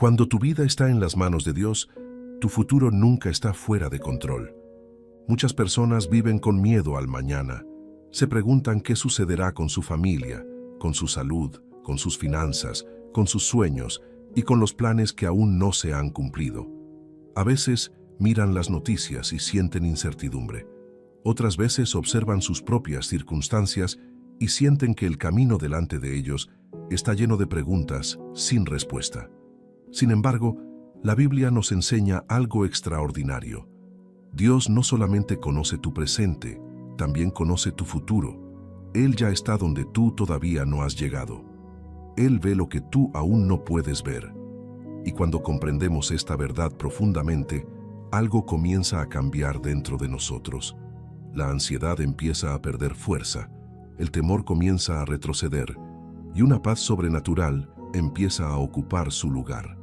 Cuando tu vida está en las manos de Dios, tu futuro nunca está fuera de control. Muchas personas viven con miedo al mañana. Se preguntan qué sucederá con su familia, con su salud, con sus finanzas, con sus sueños y con los planes que aún no se han cumplido. A veces miran las noticias y sienten incertidumbre. Otras veces observan sus propias circunstancias y sienten que el camino delante de ellos está lleno de preguntas sin respuesta. Sin embargo, la Biblia nos enseña algo extraordinario. Dios no solamente conoce tu presente, también conoce tu futuro. Él ya está donde tú todavía no has llegado. Él ve lo que tú aún no puedes ver. Y cuando comprendemos esta verdad profundamente, algo comienza a cambiar dentro de nosotros. La ansiedad empieza a perder fuerza, el temor comienza a retroceder, y una paz sobrenatural empieza a ocupar su lugar.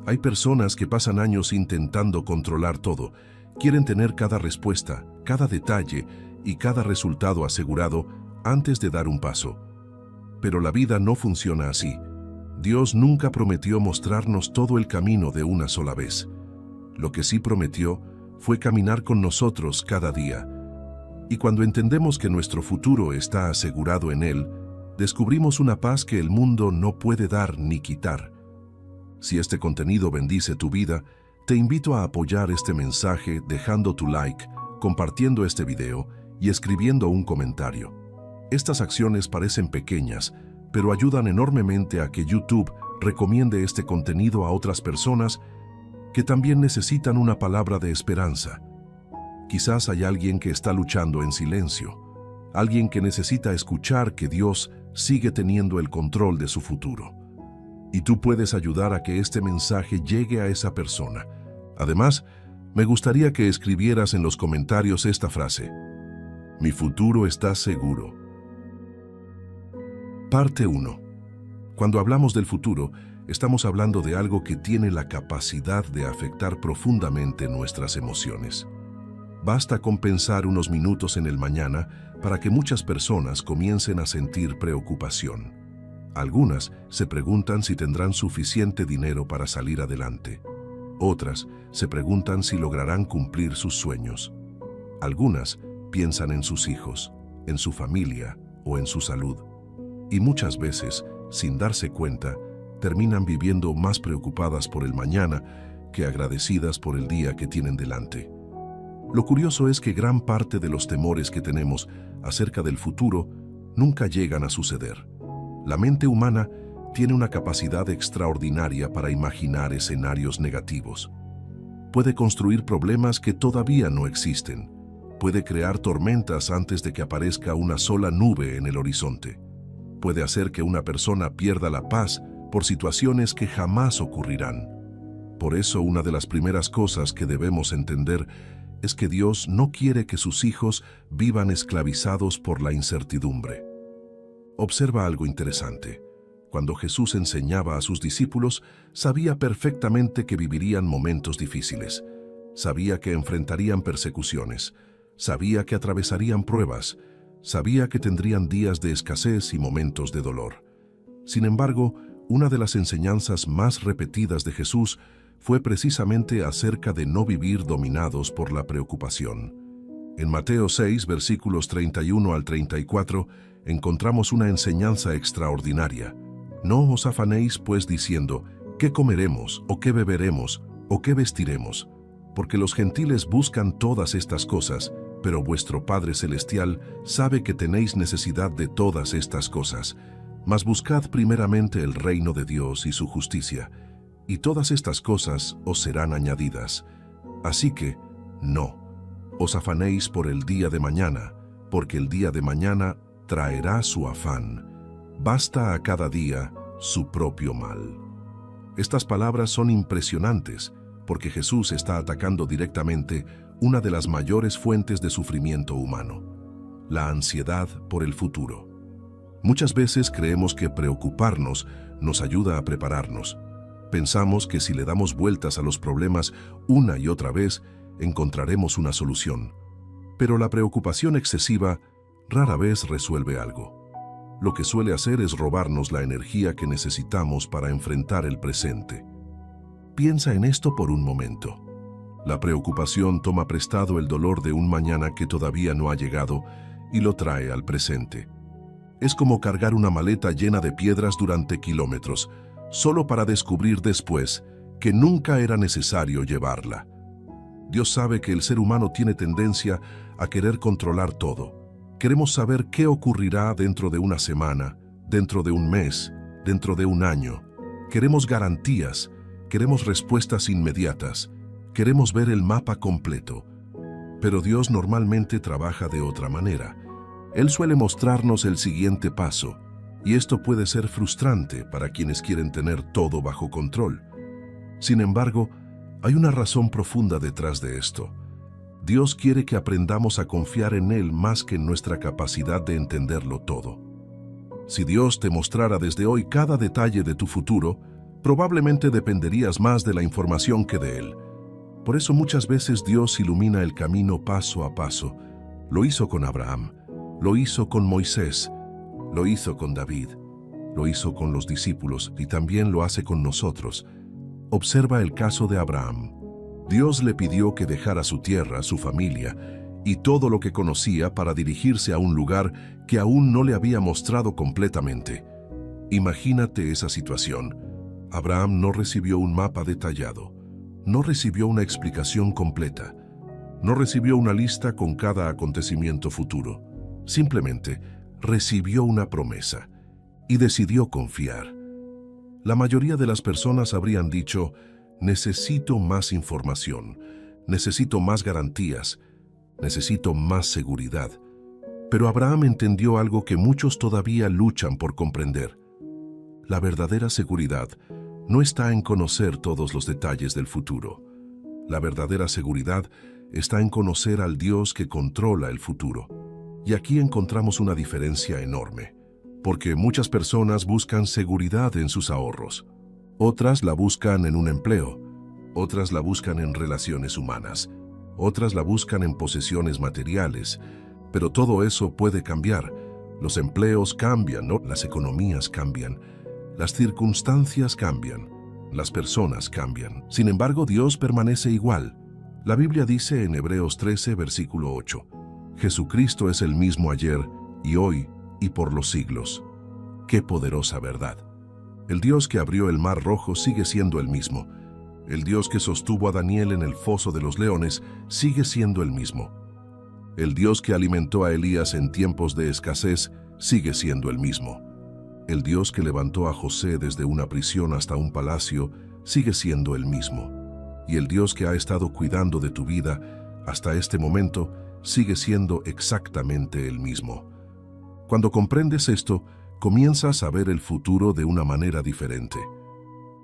Hay personas que pasan años intentando controlar todo, quieren tener cada respuesta, cada detalle y cada resultado asegurado antes de dar un paso. Pero la vida no funciona así. Dios nunca prometió mostrarnos todo el camino de una sola vez. Lo que sí prometió fue caminar con nosotros cada día. Y cuando entendemos que nuestro futuro está asegurado en Él, descubrimos una paz que el mundo no puede dar ni quitar. Si este contenido bendice tu vida, te invito a apoyar este mensaje dejando tu like, compartiendo este video y escribiendo un comentario. Estas acciones parecen pequeñas, pero ayudan enormemente a que YouTube recomiende este contenido a otras personas que también necesitan una palabra de esperanza. Quizás hay alguien que está luchando en silencio, alguien que necesita escuchar que Dios sigue teniendo el control de su futuro. Y tú puedes ayudar a que este mensaje llegue a esa persona. Además, me gustaría que escribieras en los comentarios esta frase: mi futuro está seguro. Parte 1. Cuando hablamos del futuro, estamos hablando de algo que tiene la capacidad de afectar profundamente nuestras emociones. Basta con pensar unos minutos en el mañana para que muchas personas comiencen a sentir preocupación. Algunas se preguntan si tendrán suficiente dinero para salir adelante. Otras se preguntan si lograrán cumplir sus sueños. Algunas piensan en sus hijos, en su familia o en su salud. Y muchas veces, sin darse cuenta, terminan viviendo más preocupadas por el mañana que agradecidas por el día que tienen delante. Lo curioso es que gran parte de los temores que tenemos acerca del futuro nunca llegan a suceder. La mente humana tiene una capacidad extraordinaria para imaginar escenarios negativos. Puede construir problemas que todavía no existen. Puede crear tormentas antes de que aparezca una sola nube en el horizonte. Puede hacer que una persona pierda la paz por situaciones que jamás ocurrirán. Por eso, una de las primeras cosas que debemos entender es que Dios no quiere que sus hijos vivan esclavizados por la incertidumbre. Observa algo interesante. Cuando Jesús enseñaba a sus discípulos, sabía perfectamente que vivirían momentos difíciles. Sabía que enfrentarían persecuciones. Sabía que atravesarían pruebas. Sabía que tendrían días de escasez y momentos de dolor. Sin embargo, una de las enseñanzas más repetidas de Jesús fue precisamente acerca de no vivir dominados por la preocupación. En Mateo 6, versículos 31 al 34, encontramos una enseñanza extraordinaria. No os afanéis pues diciendo, ¿qué comeremos, o qué beberemos, o qué vestiremos? Porque los gentiles buscan todas estas cosas, pero vuestro Padre Celestial sabe que tenéis necesidad de todas estas cosas. Mas buscad primeramente el reino de Dios y su justicia, y todas estas cosas os serán añadidas. Así que, no os afanéis por el día de mañana, porque el día de mañana traerá su afán. Basta a cada día su propio mal. Estas palabras son impresionantes, porque Jesús está atacando directamente una de las mayores fuentes de sufrimiento humano: la ansiedad por el futuro. Muchas veces creemos que preocuparnos nos ayuda a prepararnos. Pensamos que si le damos vueltas a los problemas una y otra vez, encontraremos una solución. Pero la preocupación excesiva rara vez resuelve algo. Lo que suele hacer es robarnos la energía que necesitamos para enfrentar el presente. Piensa en esto por un momento. La preocupación toma prestado el dolor de un mañana que todavía no ha llegado y lo trae al presente. Es como cargar una maleta llena de piedras durante kilómetros, solo para descubrir después que nunca era necesario llevarla. Dios sabe que el ser humano tiene tendencia a querer controlar todo. Queremos saber qué ocurrirá dentro de una semana, dentro de un mes, dentro de un año. Queremos garantías, queremos respuestas inmediatas, queremos ver el mapa completo. Pero Dios normalmente trabaja de otra manera. Él suele mostrarnos el siguiente paso, y esto puede ser frustrante para quienes quieren tener todo bajo control. Sin embargo, hay una razón profunda detrás de esto. Dios quiere que aprendamos a confiar en Él más que en nuestra capacidad de entenderlo todo. Si Dios te mostrara desde hoy cada detalle de tu futuro, probablemente dependerías más de la información que de Él. Por eso muchas veces Dios ilumina el camino paso a paso. Lo hizo con Abraham, lo hizo con Moisés, lo hizo con David, lo hizo con los discípulos y también lo hace con nosotros. Observa el caso de Abraham. Dios le pidió que dejara su tierra, su familia y todo lo que conocía para dirigirse a un lugar que aún no le había mostrado completamente. Imagínate esa situación. Abraham no recibió un mapa detallado, no recibió una explicación completa, no recibió una lista con cada acontecimiento futuro. Simplemente recibió una promesa y decidió confiar. La mayoría de las personas habrían dicho: necesito más información, necesito más garantías, necesito más seguridad. Pero Abraham entendió algo que muchos todavía luchan por comprender. La verdadera seguridad no está en conocer todos los detalles del futuro. La verdadera seguridad está en conocer al Dios que controla el futuro. Y aquí encontramos una diferencia enorme, porque muchas personas buscan seguridad en sus ahorros. Otras la buscan en un empleo, otras la buscan en relaciones humanas, otras la buscan en posesiones materiales, pero todo eso puede cambiar. Los empleos cambian, ¿no? Las economías cambian, las circunstancias cambian, las personas cambian. Sin embargo, Dios permanece igual. La Biblia dice en Hebreos 13, versículo 8, Jesucristo es el mismo ayer y hoy y por los siglos. ¡Qué poderosa verdad! El Dios que abrió el mar rojo sigue siendo el mismo. El Dios que sostuvo a Daniel en el foso de los leones sigue siendo el mismo. El Dios que alimentó a Elías en tiempos de escasez sigue siendo el mismo. El Dios que levantó a José desde una prisión hasta un palacio sigue siendo el mismo. Y el Dios que ha estado cuidando de tu vida hasta este momento sigue siendo exactamente el mismo. Cuando comprendes esto, comienzas a ver el futuro de una manera diferente.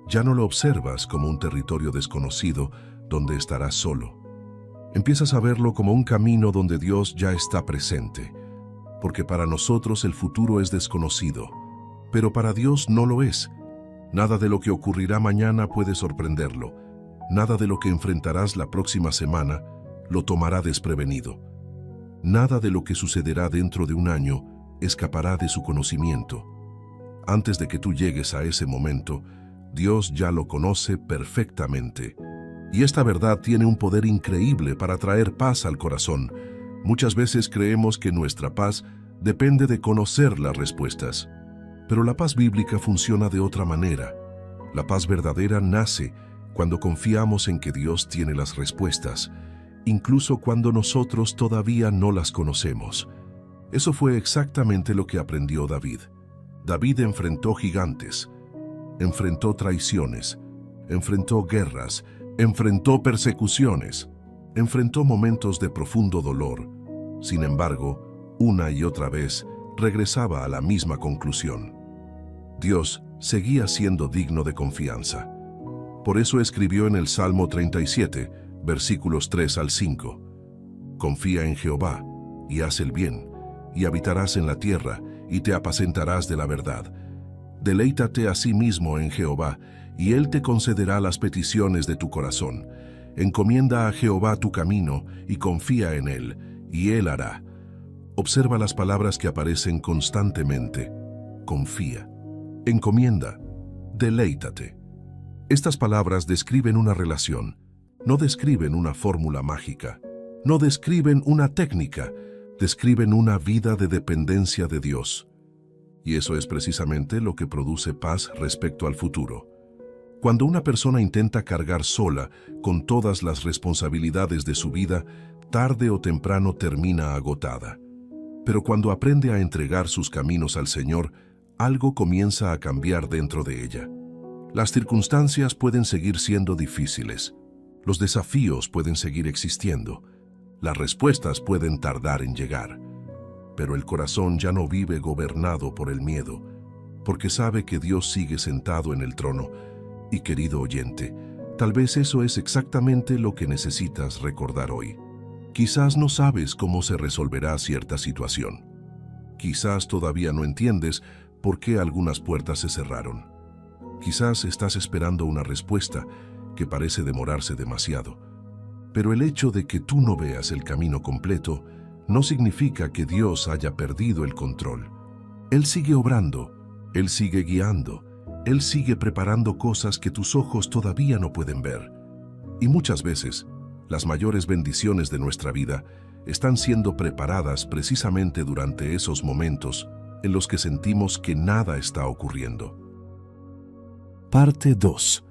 Ya no lo observas como un territorio desconocido donde estarás solo. Empiezas a verlo como un camino donde Dios ya está presente, porque para nosotros el futuro es desconocido, pero para Dios no lo es. Nada de lo que ocurrirá mañana puede sorprenderlo. Nada de lo que enfrentarás la próxima semana lo tomará desprevenido. Nada de lo que sucederá dentro de un año escapará de su conocimiento. Antes de que tú llegues a ese momento, Dios ya lo conoce perfectamente. Y esta verdad tiene un poder increíble para traer paz al corazón. Muchas veces creemos que nuestra paz depende de conocer las respuestas. Pero la paz bíblica funciona de otra manera. La paz verdadera nace cuando confiamos en que Dios tiene las respuestas, incluso cuando nosotros todavía no las conocemos. Eso fue exactamente lo que aprendió David. David enfrentó gigantes, enfrentó traiciones, enfrentó guerras, enfrentó persecuciones, enfrentó momentos de profundo dolor. Sin embargo, una y otra vez regresaba a la misma conclusión. Dios seguía siendo digno de confianza. Por eso escribió en el Salmo 37, versículos 3 al 5, Confía en Jehová, y haz el bien, y habitarás en la tierra, y te apacentarás de la verdad. Deleítate a sí mismo en Jehová, y Él te concederá las peticiones de tu corazón. Encomienda a Jehová tu camino, y confía en Él, y Él hará. Observa las palabras que aparecen constantemente. Confía, encomienda, deleítate. Estas palabras describen una relación, no describen una fórmula mágica, no describen una técnica, describen una vida de dependencia de Dios. Y eso es precisamente lo que produce paz respecto al futuro. Cuando una persona intenta cargar sola con todas las responsabilidades de su vida, tarde o temprano termina agotada. Pero cuando aprende a entregar sus caminos al Señor, algo comienza a cambiar dentro de ella. Las circunstancias pueden seguir siendo difíciles, los desafíos pueden seguir existiendo, las respuestas pueden tardar en llegar, pero el corazón ya no vive gobernado por el miedo, porque sabe que Dios sigue sentado en el trono. Y querido oyente, tal vez eso es exactamente lo que necesitas recordar hoy. Quizás no sabes cómo se resolverá cierta situación. Quizás todavía no entiendes por qué algunas puertas se cerraron. Quizás estás esperando una respuesta que parece demorarse demasiado. Pero el hecho de que tú no veas el camino completo no significa que Dios haya perdido el control. Él sigue obrando, Él sigue guiando, Él sigue preparando cosas que tus ojos todavía no pueden ver. Y muchas veces, las mayores bendiciones de nuestra vida están siendo preparadas precisamente durante esos momentos en los que sentimos que nada está ocurriendo. Parte 2.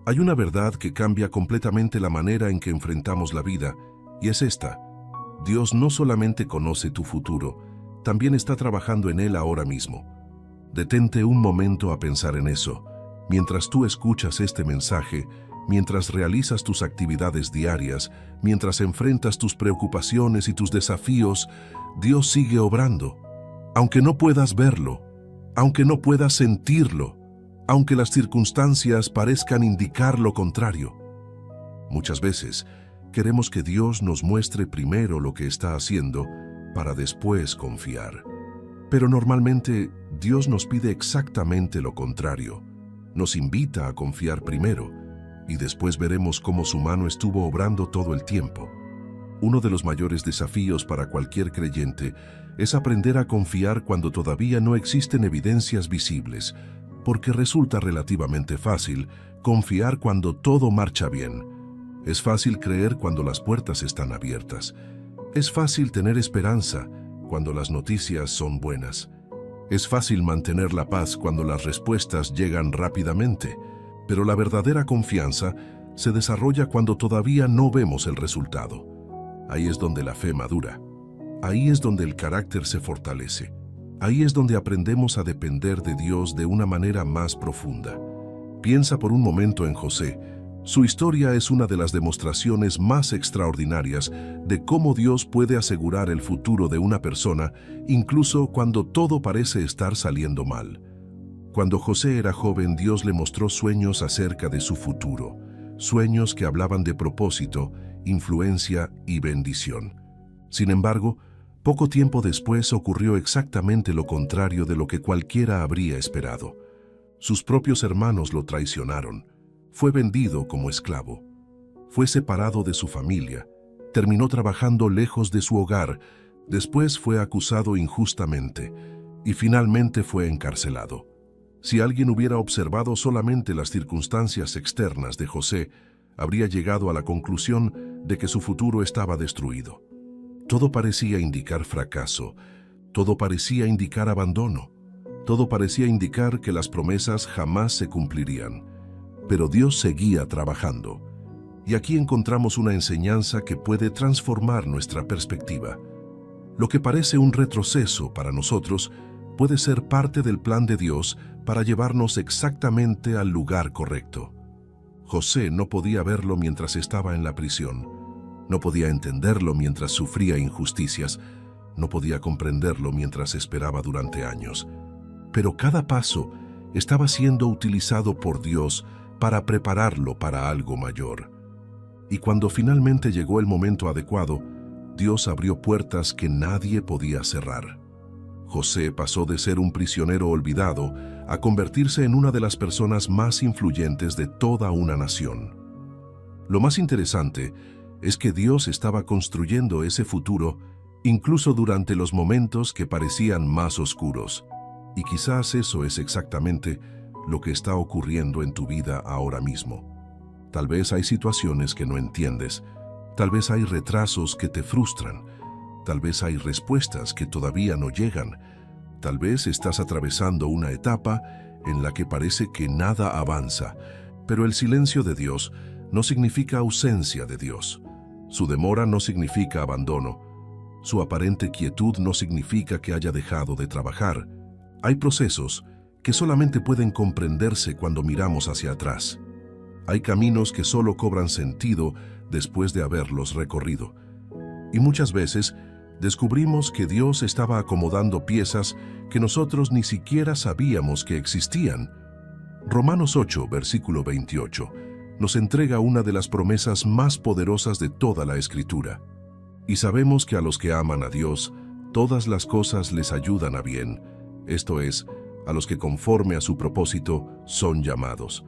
Hay una verdad que cambia completamente la manera en que enfrentamos la vida, y es esta: Dios no solamente conoce tu futuro, también está trabajando en él ahora mismo. Detente un momento a pensar en eso. Mientras tú escuchas este mensaje, mientras realizas tus actividades diarias, mientras enfrentas tus preocupaciones y tus desafíos, Dios sigue obrando. Aunque no puedas verlo, aunque no puedas sentirlo, aunque las circunstancias parezcan indicar lo contrario. Muchas veces queremos que Dios nos muestre primero lo que está haciendo para después confiar. Pero normalmente Dios nos pide exactamente lo contrario. Nos invita a confiar primero y después veremos cómo su mano estuvo obrando todo el tiempo. Uno de los mayores desafíos para cualquier creyente es aprender a confiar cuando todavía no existen evidencias visibles, porque resulta relativamente fácil confiar cuando todo marcha bien. Es fácil creer cuando las puertas están abiertas. Es fácil tener esperanza cuando las noticias son buenas. Es fácil mantener la paz cuando las respuestas llegan rápidamente, pero la verdadera confianza se desarrolla cuando todavía no vemos el resultado. Ahí es donde la fe madura. Ahí es donde el carácter se fortalece. Ahí es donde aprendemos a depender de Dios de una manera más profunda. Piensa por un momento en José. Su historia es una de las demostraciones más extraordinarias de cómo Dios puede asegurar el futuro de una persona, incluso cuando todo parece estar saliendo mal. Cuando José era joven, Dios le mostró sueños acerca de su futuro, sueños que hablaban de propósito, influencia y bendición. Sin embargo, poco tiempo después ocurrió exactamente lo contrario de lo que cualquiera habría esperado. Sus propios hermanos lo traicionaron. Fue vendido como esclavo. Fue separado de su familia. Terminó trabajando lejos de su hogar. Después fue acusado injustamente y finalmente fue encarcelado. Si alguien hubiera observado solamente las circunstancias externas de José, habría llegado a la conclusión de que su futuro estaba destruido. Todo parecía indicar fracaso. Todo parecía indicar abandono. Todo parecía indicar que las promesas jamás se cumplirían. Pero Dios seguía trabajando. Y aquí encontramos una enseñanza que puede transformar nuestra perspectiva. Lo que parece un retroceso para nosotros puede ser parte del plan de Dios para llevarnos exactamente al lugar correcto. José no podía verlo mientras estaba en la prisión. No podía entenderlo mientras sufría injusticias. No podía comprenderlo mientras esperaba durante años. Pero cada paso estaba siendo utilizado por Dios para prepararlo para algo mayor. Y cuando finalmente llegó el momento adecuado, Dios abrió puertas que nadie podía cerrar. José pasó de ser un prisionero olvidado a convertirse en una de las personas más influyentes de toda una nación. Lo más interesante es que Dios estaba construyendo ese futuro incluso durante los momentos que parecían más oscuros. Y quizás eso es exactamente lo que está ocurriendo en tu vida ahora mismo. Tal vez hay situaciones que no entiendes, tal vez hay retrasos que te frustran, tal vez hay respuestas que todavía no llegan, tal vez estás atravesando una etapa en la que parece que nada avanza, pero el silencio de Dios no significa ausencia de Dios. Su demora no significa abandono. Su aparente quietud no significa que haya dejado de trabajar. Hay procesos que solamente pueden comprenderse cuando miramos hacia atrás. Hay caminos que solo cobran sentido después de haberlos recorrido. Y muchas veces descubrimos que Dios estaba acomodando piezas que nosotros ni siquiera sabíamos que existían. Romanos 8, versículo 28, nos entrega una de las promesas más poderosas de toda la Escritura. Y sabemos que a los que aman a Dios, todas las cosas les ayudan a bien, esto es, a los que conforme a su propósito son llamados.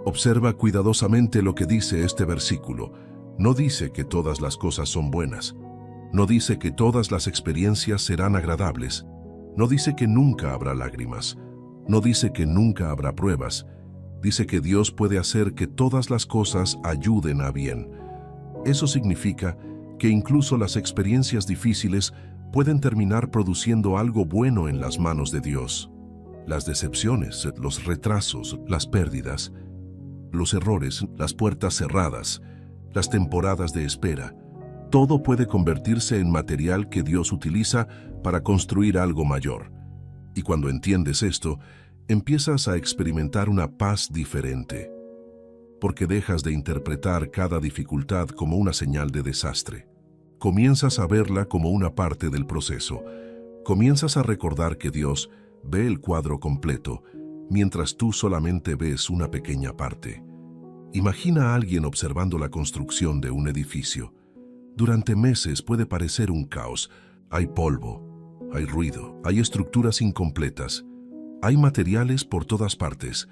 Observa cuidadosamente lo que dice este versículo. No dice que todas las cosas son buenas. No dice que todas las experiencias serán agradables. No dice que nunca habrá lágrimas. No dice que nunca habrá pruebas. Dice que Dios puede hacer que todas las cosas ayuden a bien. Eso significa que incluso las experiencias difíciles pueden terminar produciendo algo bueno en las manos de Dios. Las decepciones, los retrasos, las pérdidas, los errores, las puertas cerradas, las temporadas de espera, todo puede convertirse en material que Dios utiliza para construir algo mayor. Y cuando entiendes esto, empiezas a experimentar una paz diferente, porque dejas de interpretar cada dificultad como una señal de desastre. Comienzas a verla como una parte del proceso. Comienzas a recordar que Dios ve el cuadro completo, mientras tú solamente ves una pequeña parte. Imagina a alguien observando la construcción de un edificio. Durante meses puede parecer un caos. Hay polvo, hay ruido, hay estructuras incompletas, hay materiales por todas partes.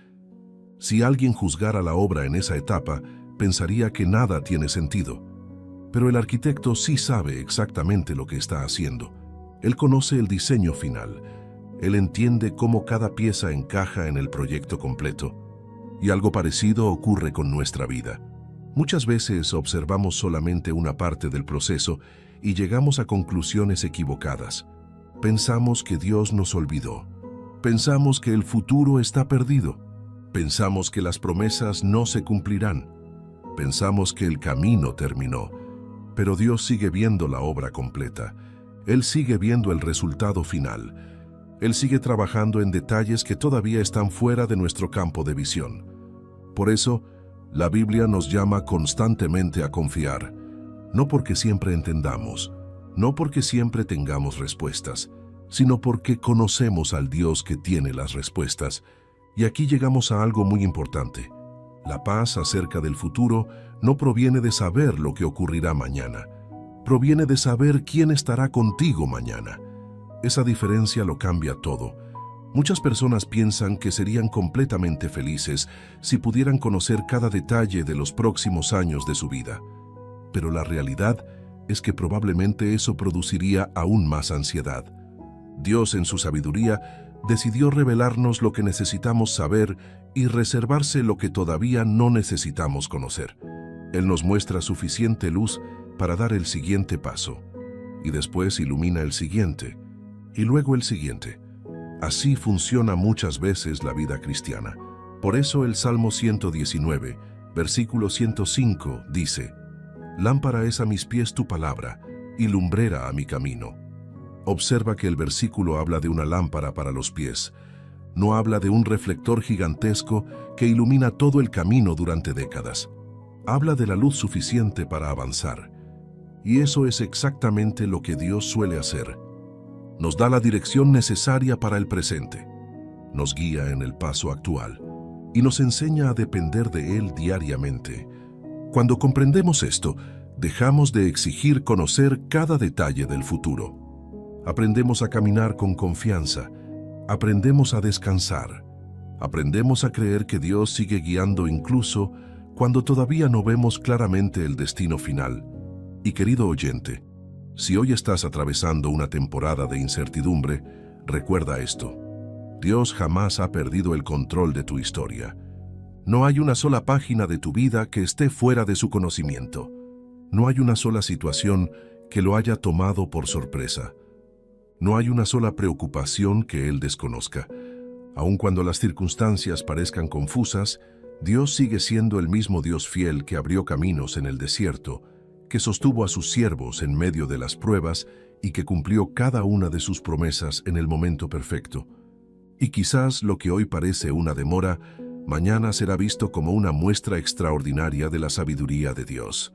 Si alguien juzgara la obra en esa etapa, pensaría que nada tiene sentido. Pero el arquitecto sí sabe exactamente lo que está haciendo. Él conoce el diseño final. Él entiende cómo cada pieza encaja en el proyecto completo. Y algo parecido ocurre con nuestra vida. Muchas veces observamos solamente una parte del proceso y llegamos a conclusiones equivocadas. Pensamos que Dios nos olvidó. Pensamos que el futuro está perdido. Pensamos que las promesas no se cumplirán. Pensamos que el camino terminó. Pero Dios sigue viendo la obra completa. Él sigue viendo el resultado final. Él sigue trabajando en detalles que todavía están fuera de nuestro campo de visión. Por eso, la Biblia nos llama constantemente a confiar, no porque siempre entendamos, no porque siempre tengamos respuestas, sino porque conocemos al Dios que tiene las respuestas. Y aquí llegamos a algo muy importante. La paz acerca del futuro no proviene de saber lo que ocurrirá mañana, proviene de saber quién estará contigo mañana. Esa diferencia lo cambia todo. Muchas personas piensan que serían completamente felices si pudieran conocer cada detalle de los próximos años de su vida. Pero la realidad es que probablemente eso produciría aún más ansiedad. Dios, en su sabiduría, decidió revelarnos lo que necesitamos saber y reservarse lo que todavía no necesitamos conocer. Él nos muestra suficiente luz para dar el siguiente paso, y después ilumina el siguiente, y luego el siguiente. Así funciona muchas veces la vida cristiana. Por eso el Salmo 119, versículo 105, dice: «Lámpara es a mis pies tu palabra, y lumbrera a mi camino». Observa que el versículo habla de una lámpara para los pies. No habla de un reflector gigantesco que ilumina todo el camino durante décadas. Habla de la luz suficiente para avanzar. Y eso es exactamente lo que Dios suele hacer. Nos da la dirección necesaria para el presente. Nos guía en el paso actual y nos enseña a depender de Él diariamente. Cuando comprendemos esto, dejamos de exigir conocer cada detalle del futuro. Aprendemos a caminar con confianza, aprendemos a descansar, aprendemos a creer que Dios sigue guiando incluso cuando todavía no vemos claramente el destino final. Y querido oyente, si hoy estás atravesando una temporada de incertidumbre, recuerda esto. Dios jamás ha perdido el control de tu historia. No hay una sola página de tu vida que esté fuera de su conocimiento. No hay una sola situación que lo haya tomado por sorpresa. No hay una sola preocupación que Él desconozca. Aun cuando las circunstancias parezcan confusas, Dios sigue siendo el mismo Dios fiel que abrió caminos en el desierto, que sostuvo a sus siervos en medio de las pruebas y que cumplió cada una de sus promesas en el momento perfecto. Y quizás lo que hoy parece una demora, mañana será visto como una muestra extraordinaria de la sabiduría de Dios.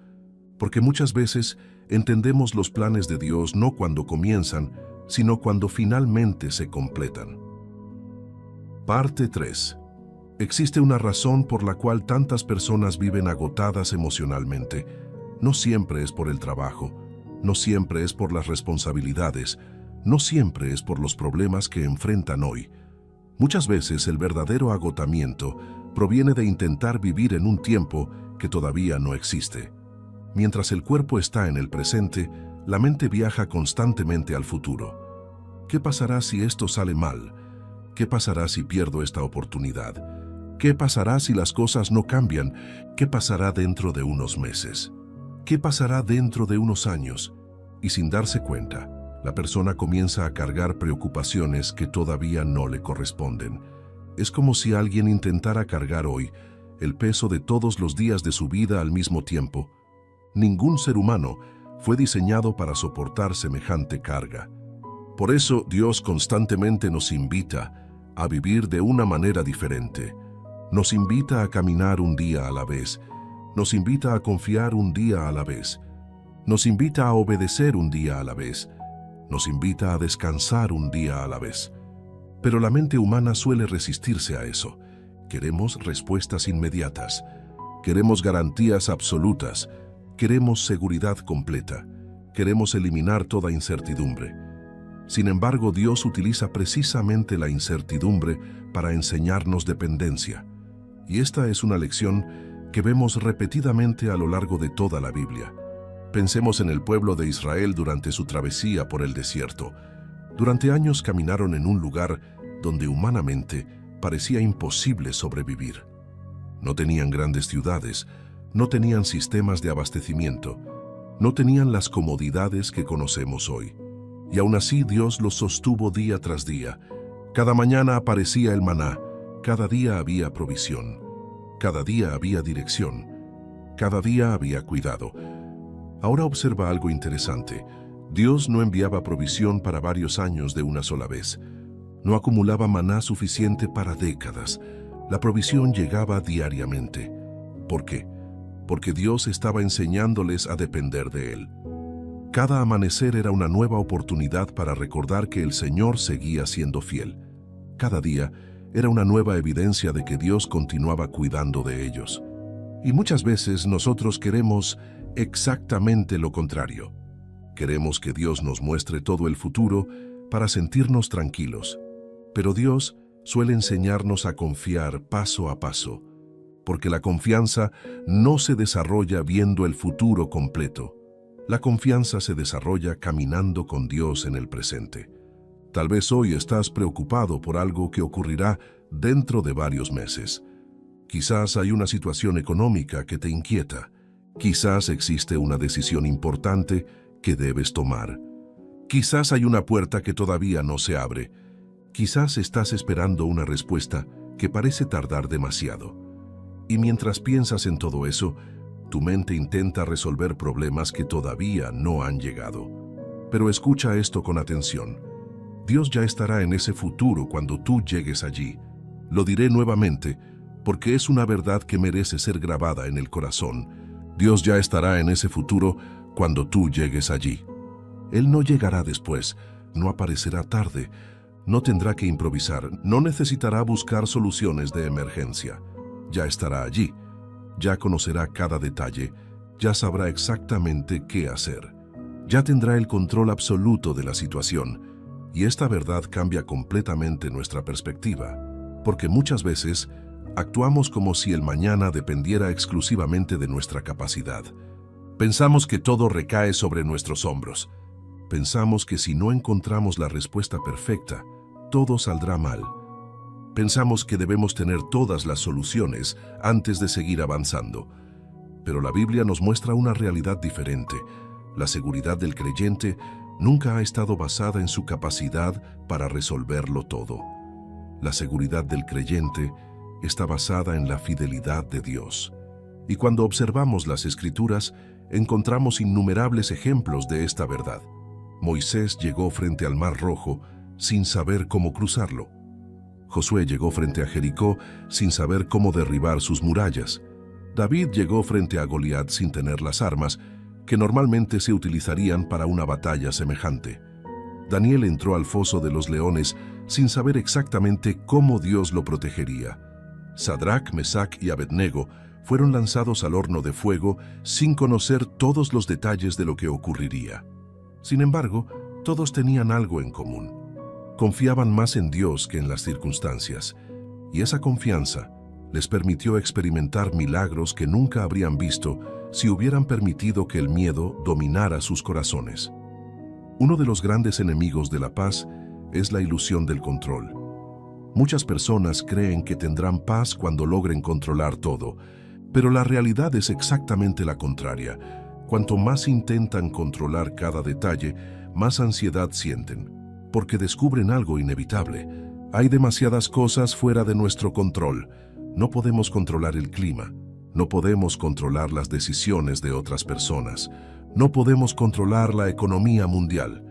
Porque muchas veces entendemos los planes de Dios no cuando comienzan, sino cuando finalmente se completan. Parte 3. Existe una razón por la cual tantas personas viven agotadas emocionalmente. No siempre es por el trabajo, no siempre es por las responsabilidades, no siempre es por los problemas que enfrentan hoy. Muchas veces el verdadero agotamiento proviene de intentar vivir en un tiempo que todavía no existe. Mientras el cuerpo está en el presente, la mente viaja constantemente al futuro. ¿Qué pasará si esto sale mal? ¿Qué pasará si pierdo esta oportunidad? ¿Qué pasará si las cosas no cambian? ¿Qué pasará dentro de unos meses? ¿Qué pasará dentro de unos años? Y sin darse cuenta, la persona comienza a cargar preocupaciones que todavía no le corresponden. Es como si alguien intentara cargar hoy el peso de todos los días de su vida al mismo tiempo. Ningún ser humano fue diseñado para soportar semejante carga. Por eso Dios constantemente nos invita a vivir de una manera diferente. Nos invita a caminar un día a la vez. Nos invita a confiar un día a la vez. Nos invita a obedecer un día a la vez. Nos invita a descansar un día a la vez. Pero la mente humana suele resistirse a eso. Queremos respuestas inmediatas. Queremos garantías absolutas. Queremos seguridad completa. Queremos eliminar toda incertidumbre. Sin embargo, Dios utiliza precisamente la incertidumbre para enseñarnos dependencia. Y esta es una lección que vemos repetidamente a lo largo de toda la Biblia. Pensemos en el pueblo de Israel durante su travesía por el desierto. Durante años caminaron en un lugar donde humanamente parecía imposible sobrevivir. No tenían grandes ciudades, no tenían sistemas de abastecimiento, no tenían las comodidades que conocemos hoy. Y aún así Dios los sostuvo día tras día. Cada mañana aparecía el maná, cada día había provisión, cada día había dirección, cada día había cuidado. Ahora observa algo interesante. Dios no enviaba provisión para varios años de una sola vez. No acumulaba maná suficiente para décadas. La provisión llegaba diariamente. ¿Por qué? Porque Dios estaba enseñándoles a depender de Él. Cada amanecer era una nueva oportunidad para recordar que el Señor seguía siendo fiel. Cada día era una nueva evidencia de que Dios continuaba cuidando de ellos. Y muchas veces nosotros queremos exactamente lo contrario. Queremos que Dios nos muestre todo el futuro para sentirnos tranquilos. Pero Dios suele enseñarnos a confiar paso a paso, porque la confianza no se desarrolla viendo el futuro completo. La confianza se desarrolla caminando con Dios en el presente. Tal vez hoy estás preocupado por algo que ocurrirá dentro de varios meses. Quizás hay una situación económica que te inquieta. Quizás existe una decisión importante que debes tomar. Quizás hay una puerta que todavía no se abre. Quizás estás esperando una respuesta que parece tardar demasiado. Y mientras piensas en todo eso, tu mente intenta resolver problemas que todavía no han llegado. Pero escucha esto con atención. Dios ya estará en ese futuro cuando tú llegues allí. Lo diré nuevamente, porque es una verdad que merece ser grabada en el corazón. Dios ya estará en ese futuro cuando tú llegues allí. Él no llegará después, no aparecerá tarde, no tendrá que improvisar, no necesitará buscar soluciones de emergencia. Ya estará allí. Ya conocerá cada detalle, ya sabrá exactamente qué hacer. Ya tendrá el control absoluto de la situación, y esta verdad cambia completamente nuestra perspectiva, porque muchas veces actuamos como si el mañana dependiera exclusivamente de nuestra capacidad. Pensamos que todo recae sobre nuestros hombros. Pensamos que si no encontramos la respuesta perfecta, todo saldrá mal. Pensamos que debemos tener todas las soluciones antes de seguir avanzando. Pero la Biblia nos muestra una realidad diferente. La seguridad del creyente nunca ha estado basada en su capacidad para resolverlo todo. La seguridad del creyente está basada en la fidelidad de Dios. Y cuando observamos las Escrituras, encontramos innumerables ejemplos de esta verdad. Moisés llegó frente al Mar Rojo sin saber cómo cruzarlo. Josué llegó frente a Jericó sin saber cómo derribar sus murallas. David llegó frente a Goliat sin tener las armas que normalmente se utilizarían para una batalla semejante. Daniel entró al foso de los leones sin saber exactamente cómo Dios lo protegería. Sadrac, Mesac y Abednego fueron lanzados al horno de fuego sin conocer todos los detalles de lo que ocurriría. Sin embargo, todos tenían algo en común. Confiaban más en Dios que en las circunstancias, y esa confianza les permitió experimentar milagros que nunca habrían visto si hubieran permitido que el miedo dominara sus corazones. Uno de los grandes enemigos de la paz es la ilusión del control. Muchas personas creen que tendrán paz cuando logren controlar todo, pero la realidad es exactamente la contraria. Cuanto más intentan controlar cada detalle, más ansiedad sienten, porque descubren algo inevitable. Hay demasiadas cosas fuera de nuestro control. No podemos controlar el clima, no podemos controlar las decisiones de otras personas, no podemos controlar la economía mundial,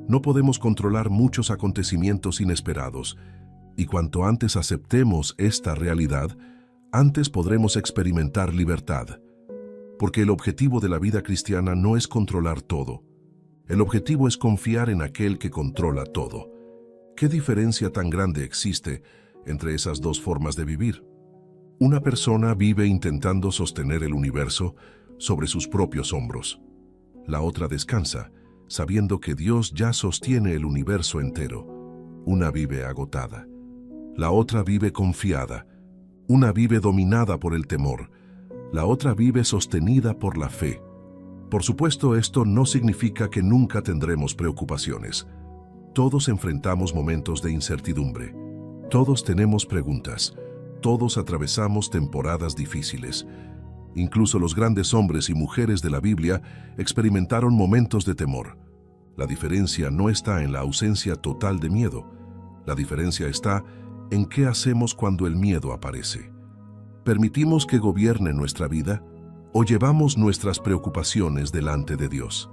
no podemos controlar muchos acontecimientos inesperados, y cuanto antes aceptemos esta realidad, antes podremos experimentar libertad. Porque el objetivo de la vida cristiana no es controlar todo. El objetivo es confiar en aquel que controla todo. ¿Qué diferencia tan grande existe entre esas dos formas de vivir? Una persona vive intentando sostener el universo sobre sus propios hombros. La otra descansa, sabiendo que Dios ya sostiene el universo entero. Una vive agotada. La otra vive confiada. Una vive dominada por el temor. La otra vive sostenida por la fe. Por supuesto, esto no significa que nunca tendremos preocupaciones. Todos enfrentamos momentos de incertidumbre. Todos tenemos preguntas. Todos atravesamos temporadas difíciles. Incluso los grandes hombres y mujeres de la Biblia experimentaron momentos de temor. La diferencia no está en la ausencia total de miedo. La diferencia está en qué hacemos cuando el miedo aparece. ¿Permitimos que gobierne nuestra vida o llevamos nuestras preocupaciones delante de Dios?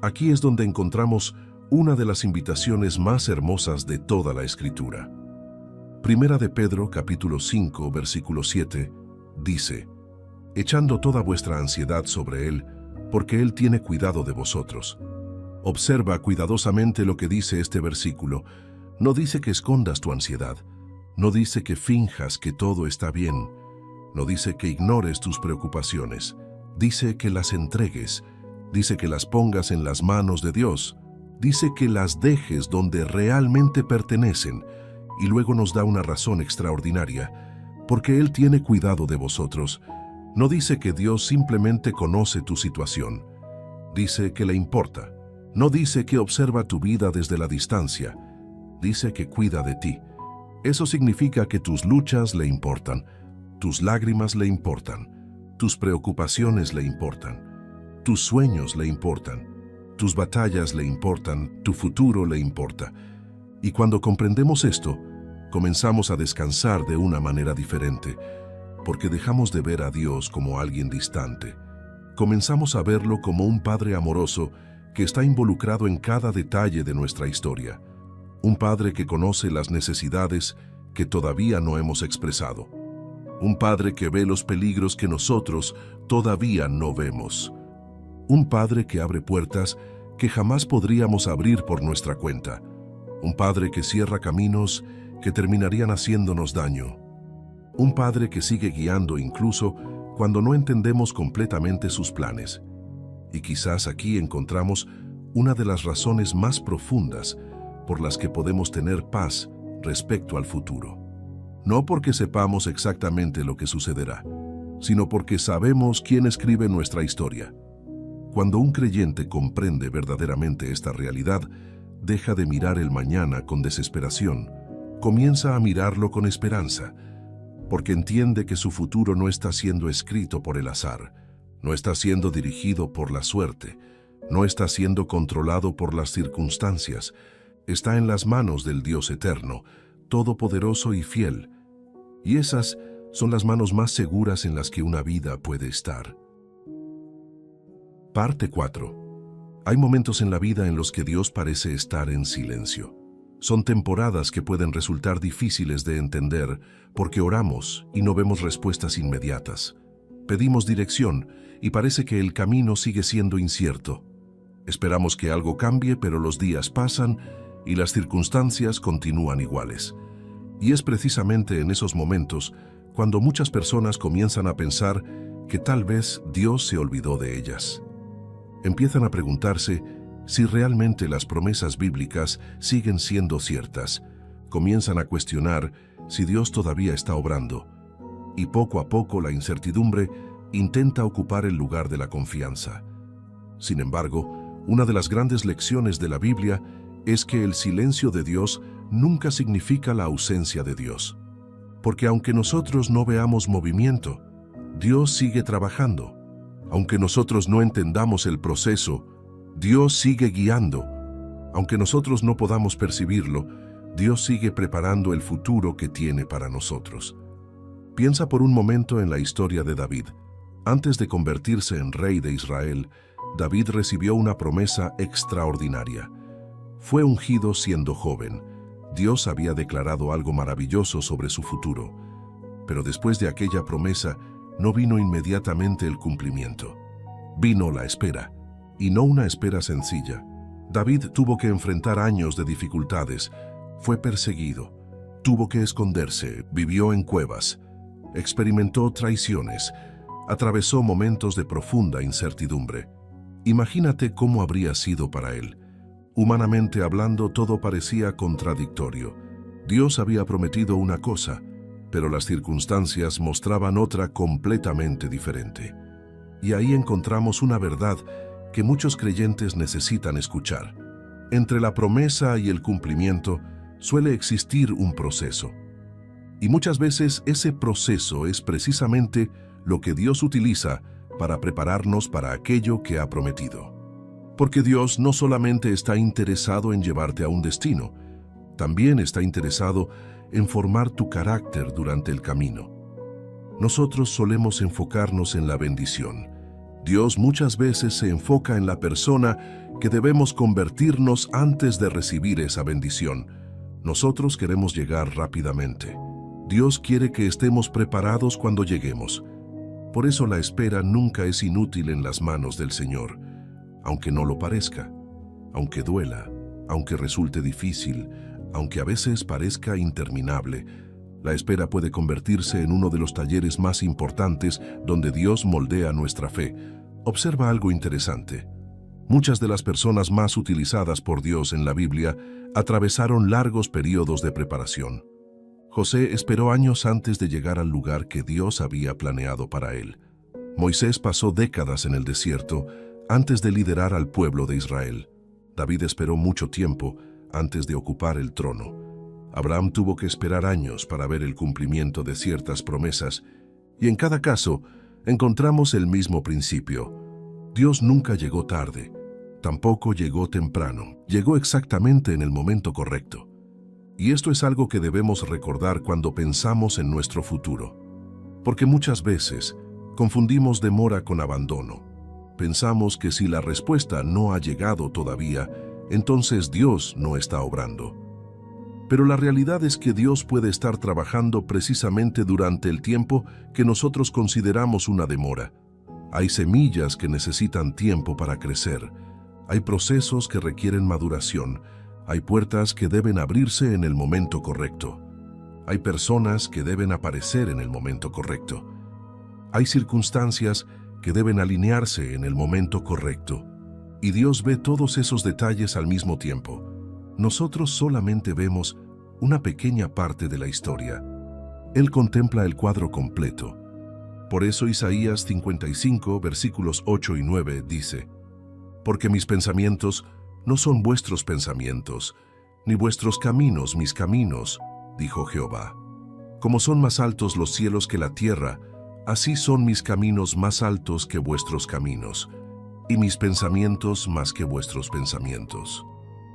Aquí es donde encontramos una de las invitaciones más hermosas de toda la Escritura. Primera de Pedro, capítulo 5, versículo 7, dice: echando toda vuestra ansiedad sobre Él, porque Él tiene cuidado de vosotros. Observa cuidadosamente lo que dice este versículo. No dice que escondas tu ansiedad. No dice que finjas que todo está bien. No dice que ignores tus preocupaciones. Dice que las entregues. Dice que las pongas en las manos de Dios. Dice que las dejes donde realmente pertenecen. Y luego nos da una razón extraordinaria. Porque Él tiene cuidado de vosotros. No dice que Dios simplemente conoce tu situación. Dice que le importa. No dice que observa tu vida desde la distancia. Dice que cuida de ti. Eso significa que tus luchas le importan, tus lágrimas le importan, tus preocupaciones le importan, tus sueños le importan, tus batallas le importan, tu futuro le importa. Y cuando comprendemos esto, comenzamos a descansar de una manera diferente, porque dejamos de ver a Dios como alguien distante. Comenzamos a verlo como un Padre amoroso que está involucrado en cada detalle de nuestra historia. Un Padre que conoce las necesidades que todavía no hemos expresado. Un Padre que ve los peligros que nosotros todavía no vemos. Un Padre que abre puertas que jamás podríamos abrir por nuestra cuenta. Un Padre que cierra caminos que terminarían haciéndonos daño. Un Padre que sigue guiando incluso cuando no entendemos completamente sus planes. Y quizás aquí encontramos una de las razones más profundas por las que podemos tener paz respecto al futuro. No porque sepamos exactamente lo que sucederá, sino porque sabemos quién escribe nuestra historia. Cuando un creyente comprende verdaderamente esta realidad, deja de mirar el mañana con desesperación, comienza a mirarlo con esperanza, porque entiende que su futuro no está siendo escrito por el azar, no está siendo dirigido por la suerte, no está siendo controlado por las circunstancias, está en las manos del Dios eterno, todopoderoso y fiel, y esas son las manos más seguras en las que una vida puede estar. Parte 4. Hay momentos en la vida en los que Dios parece estar en silencio. Son temporadas que pueden resultar difíciles de entender porque oramos y no vemos respuestas inmediatas. Pedimos dirección y parece que el camino sigue siendo incierto. Esperamos que algo cambie, pero los días pasan y las circunstancias continúan iguales. Y es precisamente en esos momentos cuando muchas personas comienzan a pensar que tal vez Dios se olvidó de ellas. Empiezan a preguntarse si realmente las promesas bíblicas siguen siendo ciertas. Comienzan a cuestionar si Dios todavía está obrando. Y poco a poco la incertidumbre intenta ocupar el lugar de la confianza. Sin embargo, una de las grandes lecciones de la Biblia es que el silencio de Dios nunca significa la ausencia de Dios. Porque aunque nosotros no veamos movimiento, Dios sigue trabajando. Aunque nosotros no entendamos el proceso, Dios sigue guiando. Aunque nosotros no podamos percibirlo, Dios sigue preparando el futuro que tiene para nosotros. Piensa por un momento en la historia de David. Antes de convertirse en rey de Israel, David recibió una promesa extraordinaria. Fue ungido siendo joven. Dios había declarado algo maravilloso sobre su futuro. Pero después de aquella promesa, no vino inmediatamente el cumplimiento. Vino la espera, y no una espera sencilla. David tuvo que enfrentar años de dificultades. Fue perseguido. Tuvo que esconderse. Vivió en cuevas. Experimentó traiciones. Atravesó momentos de profunda incertidumbre. Imagínate cómo habría sido para él. Humanamente hablando, todo parecía contradictorio. Dios había prometido una cosa, pero las circunstancias mostraban otra completamente diferente. Y ahí encontramos una verdad que muchos creyentes necesitan escuchar. Entre la promesa y el cumplimiento suele existir un proceso. Y muchas veces ese proceso es precisamente lo que Dios utiliza para prepararnos para aquello que ha prometido. Porque Dios no solamente está interesado en llevarte a un destino, también está interesado en formar tu carácter durante el camino. Nosotros solemos enfocarnos en la bendición. Dios muchas veces se enfoca en la persona que debemos convertirnos antes de recibir esa bendición. Nosotros queremos llegar rápidamente. Dios quiere que estemos preparados cuando lleguemos. Por eso la espera nunca es inútil en las manos del Señor. Aunque no lo parezca, aunque duela, aunque resulte difícil, aunque a veces parezca interminable, la espera puede convertirse en uno de los talleres más importantes donde Dios moldea nuestra fe. Observa algo interesante. Muchas de las personas más utilizadas por Dios en la Biblia atravesaron largos periodos de preparación. José esperó años antes de llegar al lugar que Dios había planeado para él. Moisés pasó décadas en el desierto antes de liderar al pueblo de Israel. David esperó mucho tiempo antes de ocupar el trono. Abraham tuvo que esperar años para ver el cumplimiento de ciertas promesas, y en cada caso encontramos el mismo principio. Dios nunca llegó tarde, tampoco llegó temprano, llegó exactamente en el momento correcto. Y esto es algo que debemos recordar cuando pensamos en nuestro futuro, porque muchas veces confundimos demora con abandono. Pensamos que si la respuesta no ha llegado todavía, entonces Dios no está obrando. Pero la realidad es que Dios puede estar trabajando precisamente durante el tiempo que nosotros consideramos una demora. Hay semillas que necesitan tiempo para crecer. Hay procesos que requieren maduración. Hay puertas que deben abrirse en el momento correcto. Hay personas que deben aparecer en el momento correcto. Hay circunstancias que deben alinearse en el momento correcto. Y Dios ve todos esos detalles al mismo tiempo. Nosotros solamente vemos una pequeña parte de la historia. Él contempla el cuadro completo. Por eso Isaías 55, versículos 8 y 9 dice: Porque mis pensamientos no son vuestros pensamientos, ni vuestros caminos mis caminos, dijo Jehová. Como son más altos los cielos que la tierra, así son mis caminos más altos que vuestros caminos, y mis pensamientos más que vuestros pensamientos.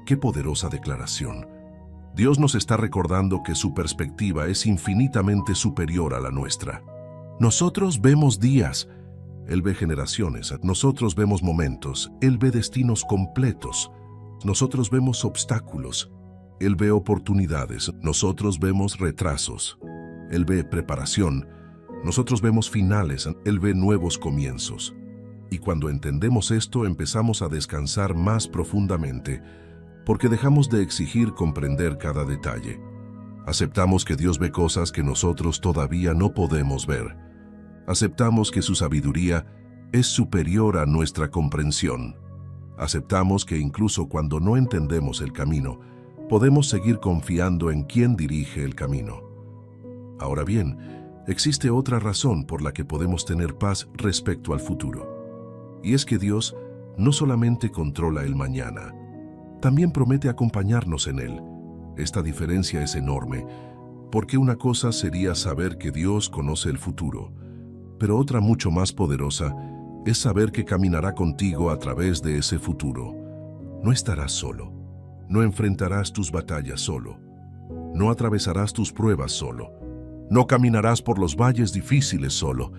¡Qué poderosa declaración! Dios nos está recordando que su perspectiva es infinitamente superior a la nuestra. Nosotros vemos días, Él ve generaciones, nosotros vemos momentos, Él ve destinos completos, nosotros vemos obstáculos, Él ve oportunidades, nosotros vemos retrasos, Él ve preparación, nosotros vemos finales, Él ve nuevos comienzos. Y cuando entendemos esto, empezamos a descansar más profundamente, porque dejamos de exigir comprender cada detalle. Aceptamos que Dios ve cosas que nosotros todavía no podemos ver. Aceptamos que su sabiduría es superior a nuestra comprensión. Aceptamos que incluso cuando no entendemos el camino, podemos seguir confiando en quien dirige el camino. Ahora bien, existe otra razón por la que podemos tener paz respecto al futuro. Y es que Dios no solamente controla el mañana, también promete acompañarnos en él. Esta diferencia es enorme, porque una cosa sería saber que Dios conoce el futuro, pero otra mucho más poderosa es saber que caminará contigo a través de ese futuro. No estarás solo, no enfrentarás tus batallas solo, no atravesarás tus pruebas solo, no caminarás por los valles difíciles solo.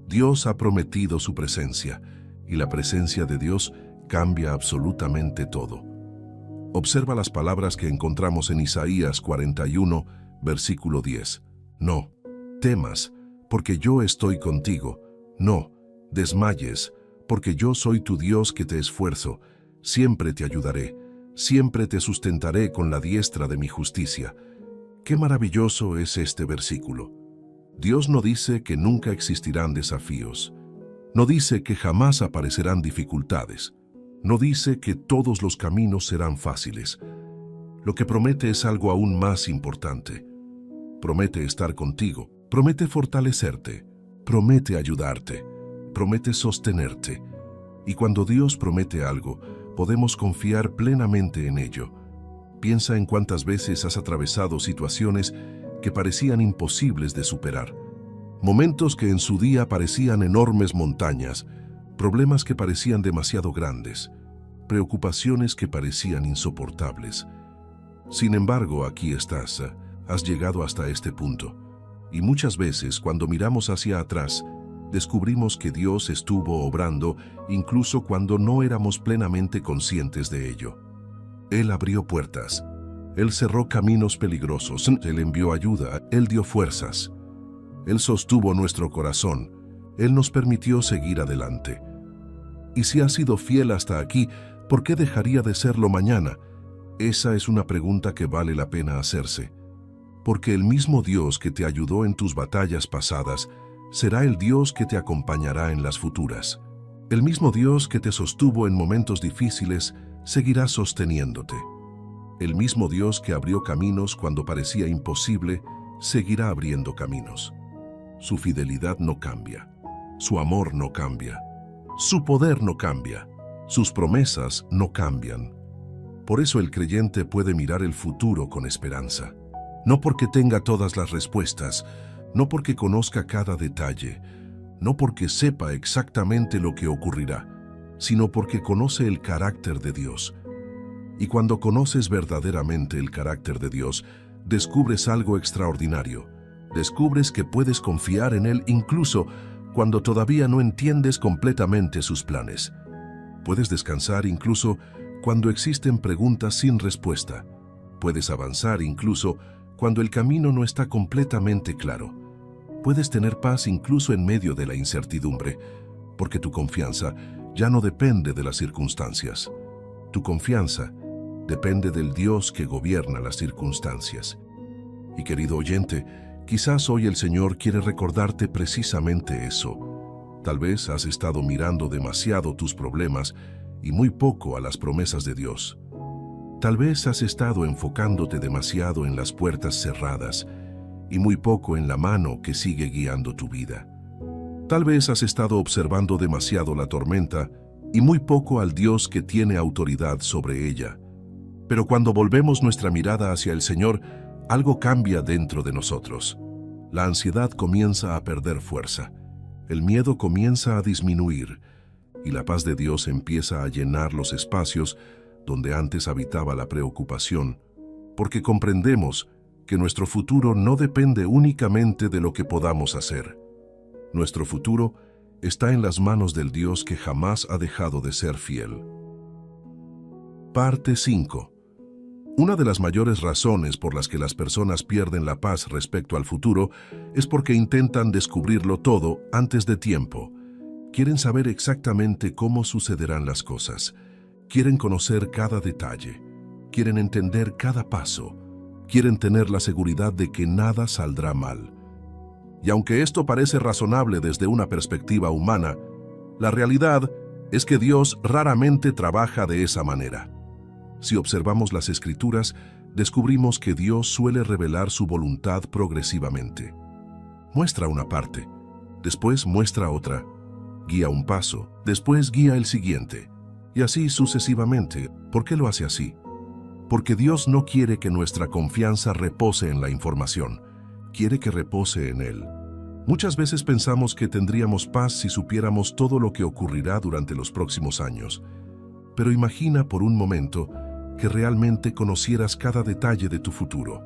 Dios ha prometido su presencia, y la presencia de Dios cambia absolutamente todo. Observa las palabras que encontramos en Isaías 41, versículo 10. No temas, porque yo estoy contigo. No desmayes, porque yo soy tu Dios que te esfuerzo. Siempre te ayudaré, siempre te sustentaré con la diestra de mi justicia. Qué maravilloso es este versículo. Dios no dice que nunca existirán desafíos. No dice que jamás aparecerán dificultades. No dice que todos los caminos serán fáciles. Lo que promete es algo aún más importante. Promete estar contigo, promete fortalecerte, promete ayudarte, promete sostenerte. Y cuando Dios promete algo, podemos confiar plenamente en ello. Piensa en cuántas veces has atravesado situaciones que parecían imposibles de superar. Momentos que en su día parecían enormes montañas, problemas que parecían demasiado grandes, preocupaciones que parecían insoportables. Sin embargo, aquí estás, has llegado hasta este punto. Y muchas veces, cuando miramos hacia atrás, descubrimos que Dios estuvo obrando incluso cuando no éramos plenamente conscientes de ello. Él abrió puertas, Él cerró caminos peligrosos, Él envió ayuda, Él dio fuerzas. Él sostuvo nuestro corazón, Él nos permitió seguir adelante. Y si has sido fiel hasta aquí, ¿por qué dejaría de serlo mañana? Esa es una pregunta que vale la pena hacerse. Porque el mismo Dios que te ayudó en tus batallas pasadas, será el Dios que te acompañará en las futuras. El mismo Dios que te sostuvo en momentos difíciles, seguirá sosteniéndote. El mismo Dios que abrió caminos cuando parecía imposible, seguirá abriendo caminos. Su fidelidad no cambia, su amor no cambia, su poder no cambia, sus promesas no cambian. Por eso el creyente puede mirar el futuro con esperanza. No porque tenga todas las respuestas, no porque conozca cada detalle, no porque sepa exactamente lo que ocurrirá, sino porque conoce el carácter de Dios. Y cuando conoces verdaderamente el carácter de Dios, descubres algo extraordinario. Descubres que puedes confiar en Él incluso cuando todavía no entiendes completamente sus planes. Puedes descansar incluso cuando existen preguntas sin respuesta. Puedes avanzar incluso cuando el camino no está completamente claro. Puedes tener paz incluso en medio de la incertidumbre, porque tu confianza ya no depende de las circunstancias. Tu confianza depende del Dios que gobierna las circunstancias. Y querido oyente, quizás hoy el Señor quiere recordarte precisamente eso. Tal vez has estado mirando demasiado tus problemas y muy poco a las promesas de Dios. Tal vez has estado enfocándote demasiado en las puertas cerradas y muy poco en la mano que sigue guiando tu vida. Tal vez has estado observando demasiado la tormenta y muy poco al Dios que tiene autoridad sobre ella. Pero cuando volvemos nuestra mirada hacia el Señor, algo cambia dentro de nosotros. La ansiedad comienza a perder fuerza, el miedo comienza a disminuir y la paz de Dios empieza a llenar los espacios donde antes habitaba la preocupación, porque comprendemos que nuestro futuro no depende únicamente de lo que podamos hacer. Nuestro futuro está en las manos del Dios que jamás ha dejado de ser fiel. Parte 5. Una de las mayores razones por las que las personas pierden la paz respecto al futuro es porque intentan descubrirlo todo antes de tiempo. Quieren saber exactamente cómo sucederán las cosas. Quieren conocer cada detalle. Quieren entender cada paso. Quieren tener la seguridad de que nada saldrá mal. Y aunque esto parece razonable desde una perspectiva humana, la realidad es que Dios raramente trabaja de esa manera. Si observamos las Escrituras, descubrimos que Dios suele revelar su voluntad progresivamente. Muestra una parte, después muestra otra, guía un paso, después guía el siguiente, y así sucesivamente. ¿Por qué lo hace así? Porque Dios no quiere que nuestra confianza repose en la información, quiere que repose en Él. Muchas veces pensamos que tendríamos paz si supiéramos todo lo que ocurrirá durante los próximos años. Pero imagina por un momento que realmente conocieras cada detalle de tu futuro,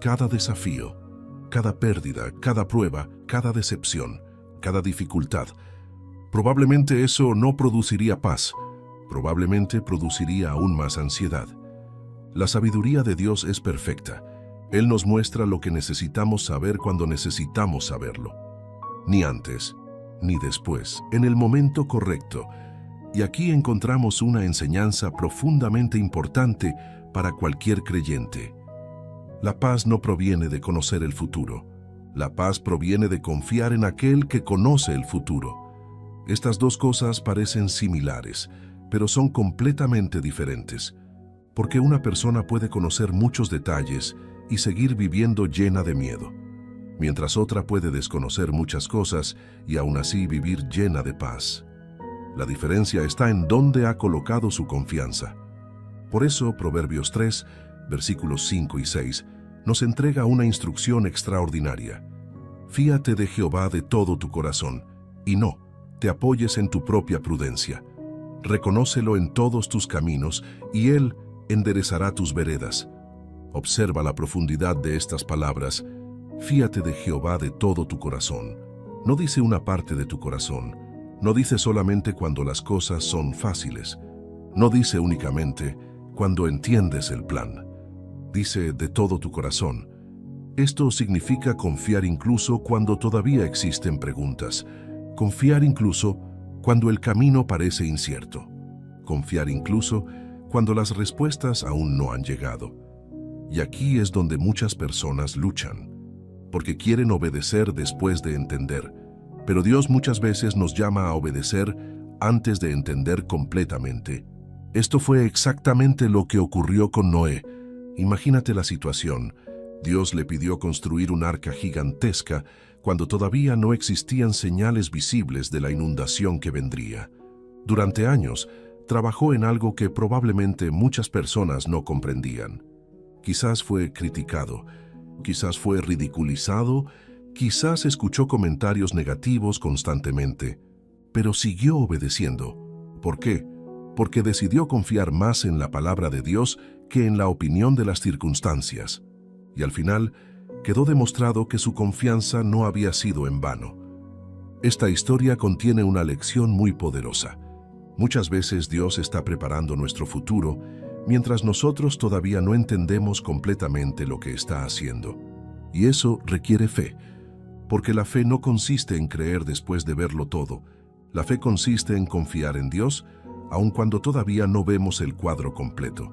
cada desafío, cada pérdida, cada prueba, cada decepción, cada dificultad. Probablemente eso no produciría paz, probablemente produciría aún más ansiedad. La sabiduría de Dios es perfecta. Él nos muestra lo que necesitamos saber cuando necesitamos saberlo. Ni antes, ni después, en el momento correcto. Y aquí encontramos una enseñanza profundamente importante para cualquier creyente. La paz no proviene de conocer el futuro. La paz proviene de confiar en aquel que conoce el futuro. Estas dos cosas parecen similares, pero son completamente diferentes. Porque una persona puede conocer muchos detalles y seguir viviendo llena de miedo, mientras otra puede desconocer muchas cosas y aún así vivir llena de paz. La diferencia está en dónde ha colocado su confianza. Por eso, Proverbios 3, versículos 5 y 6, nos entrega una instrucción extraordinaria. Fíate de Jehová de todo tu corazón, y no te apoyes en tu propia prudencia. Reconócelo en todos tus caminos, y Él enderezará tus veredas. Observa la profundidad de estas palabras. Fíate de Jehová de todo tu corazón. No dice una parte de tu corazón. No dice solamente cuando las cosas son fáciles. No dice únicamente cuando entiendes el plan. Dice de todo tu corazón. Esto significa confiar incluso cuando todavía existen preguntas. Confiar incluso cuando el camino parece incierto. Confiar incluso cuando las respuestas aún no han llegado. Y aquí es donde muchas personas luchan, porque quieren obedecer después de entender. Pero Dios muchas veces nos llama a obedecer antes de entender completamente. Esto fue exactamente lo que ocurrió con Noé. Imagínate la situación. Dios le pidió construir un arca gigantesca cuando todavía no existían señales visibles de la inundación que vendría. Durante años, trabajó en algo que probablemente muchas personas no comprendían. Quizás fue criticado, quizás fue ridiculizado, quizás escuchó comentarios negativos constantemente, pero siguió obedeciendo. ¿Por qué? Porque decidió confiar más en la palabra de Dios que en la opinión de las circunstancias. Y al final, quedó demostrado que su confianza no había sido en vano. Esta historia contiene una lección muy poderosa. Muchas veces Dios está preparando nuestro futuro, mientras nosotros todavía no entendemos completamente lo que está haciendo. Y eso requiere fe, porque la fe no consiste en creer después de verlo todo. La fe consiste en confiar en Dios, aun cuando todavía no vemos el cuadro completo.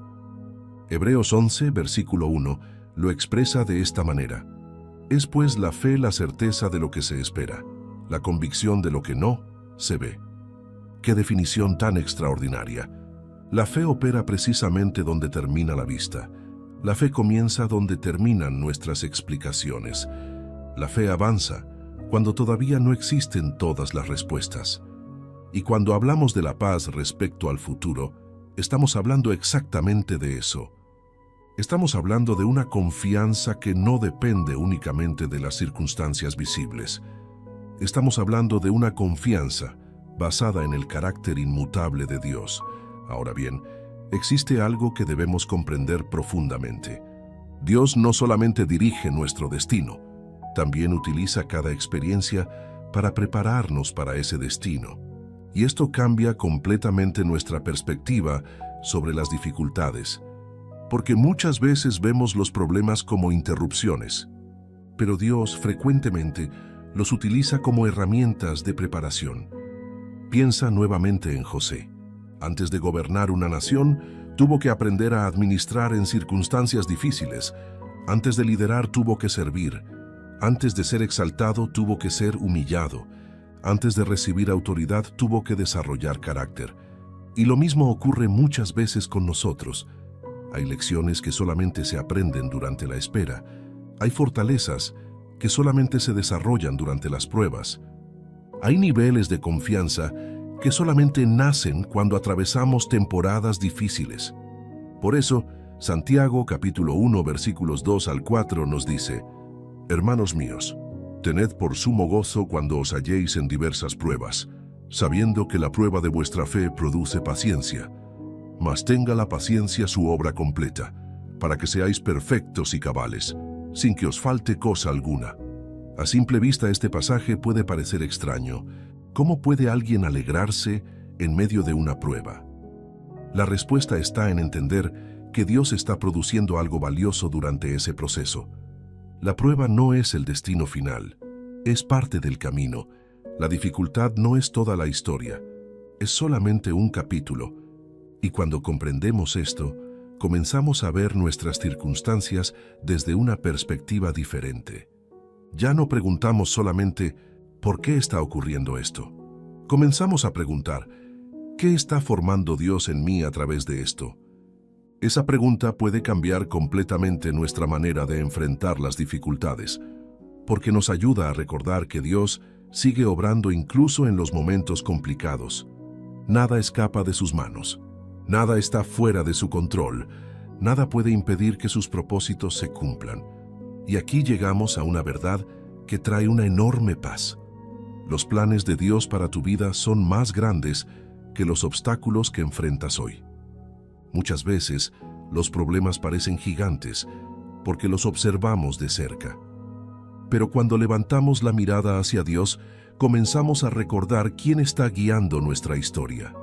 Hebreos 11, versículo 1, lo expresa de esta manera. Es pues la fe la certeza de lo que se espera, la convicción de lo que no se ve. ¡Qué definición tan extraordinaria! La fe opera precisamente donde termina la vista. La fe comienza donde terminan nuestras explicaciones. La fe avanza cuando todavía no existen todas las respuestas. Y cuando hablamos de la paz respecto al futuro, estamos hablando exactamente de eso. Estamos hablando de una confianza que no depende únicamente de las circunstancias visibles. Estamos hablando de una confianza basada en el carácter inmutable de Dios. Ahora bien, existe algo que debemos comprender profundamente. Dios no solamente dirige nuestro destino, también utiliza cada experiencia para prepararnos para ese destino. Y esto cambia completamente nuestra perspectiva sobre las dificultades, porque muchas veces vemos los problemas como interrupciones, pero Dios frecuentemente los utiliza como herramientas de preparación. Piensa nuevamente en José. Antes de gobernar una nación, tuvo que aprender a administrar en circunstancias difíciles. Antes de liderar, tuvo que servir. Antes de ser exaltado, tuvo que ser humillado. Antes de recibir autoridad, tuvo que desarrollar carácter. Y lo mismo ocurre muchas veces con nosotros. Hay lecciones que solamente se aprenden durante la espera. Hay fortalezas que solamente se desarrollan durante las pruebas. Hay niveles de confianza que solamente nacen cuando atravesamos temporadas difíciles. Por eso, Santiago capítulo 1 versículos 2 al 4 nos dice: Hermanos míos, tened por sumo gozo cuando os halléis en diversas pruebas, sabiendo que la prueba de vuestra fe produce paciencia. Mas tenga la paciencia su obra completa, para que seáis perfectos y cabales, sin que os falte cosa alguna. A simple vista este pasaje puede parecer extraño. ¿Cómo puede alguien alegrarse en medio de una prueba? La respuesta está en entender que Dios está produciendo algo valioso durante ese proceso. La prueba no es el destino final, es parte del camino. La dificultad no es toda la historia, es solamente un capítulo. Y cuando comprendemos esto, comenzamos a ver nuestras circunstancias desde una perspectiva diferente. Ya no preguntamos solamente ¿por qué está ocurriendo esto? Comenzamos a preguntar ¿qué está formando Dios en mí a través de esto? Esa pregunta puede cambiar completamente nuestra manera de enfrentar las dificultades, porque nos ayuda a recordar que Dios sigue obrando incluso en los momentos complicados. Nada escapa de sus manos. Nada está fuera de su control. Nada puede impedir que sus propósitos se cumplan. Y aquí llegamos a una verdad que trae una enorme paz. Los planes de Dios para tu vida son más grandes que los obstáculos que enfrentas hoy. Muchas veces, los problemas parecen gigantes porque los observamos de cerca. Pero cuando levantamos la mirada hacia Dios, comenzamos a recordar quién está guiando nuestra historia.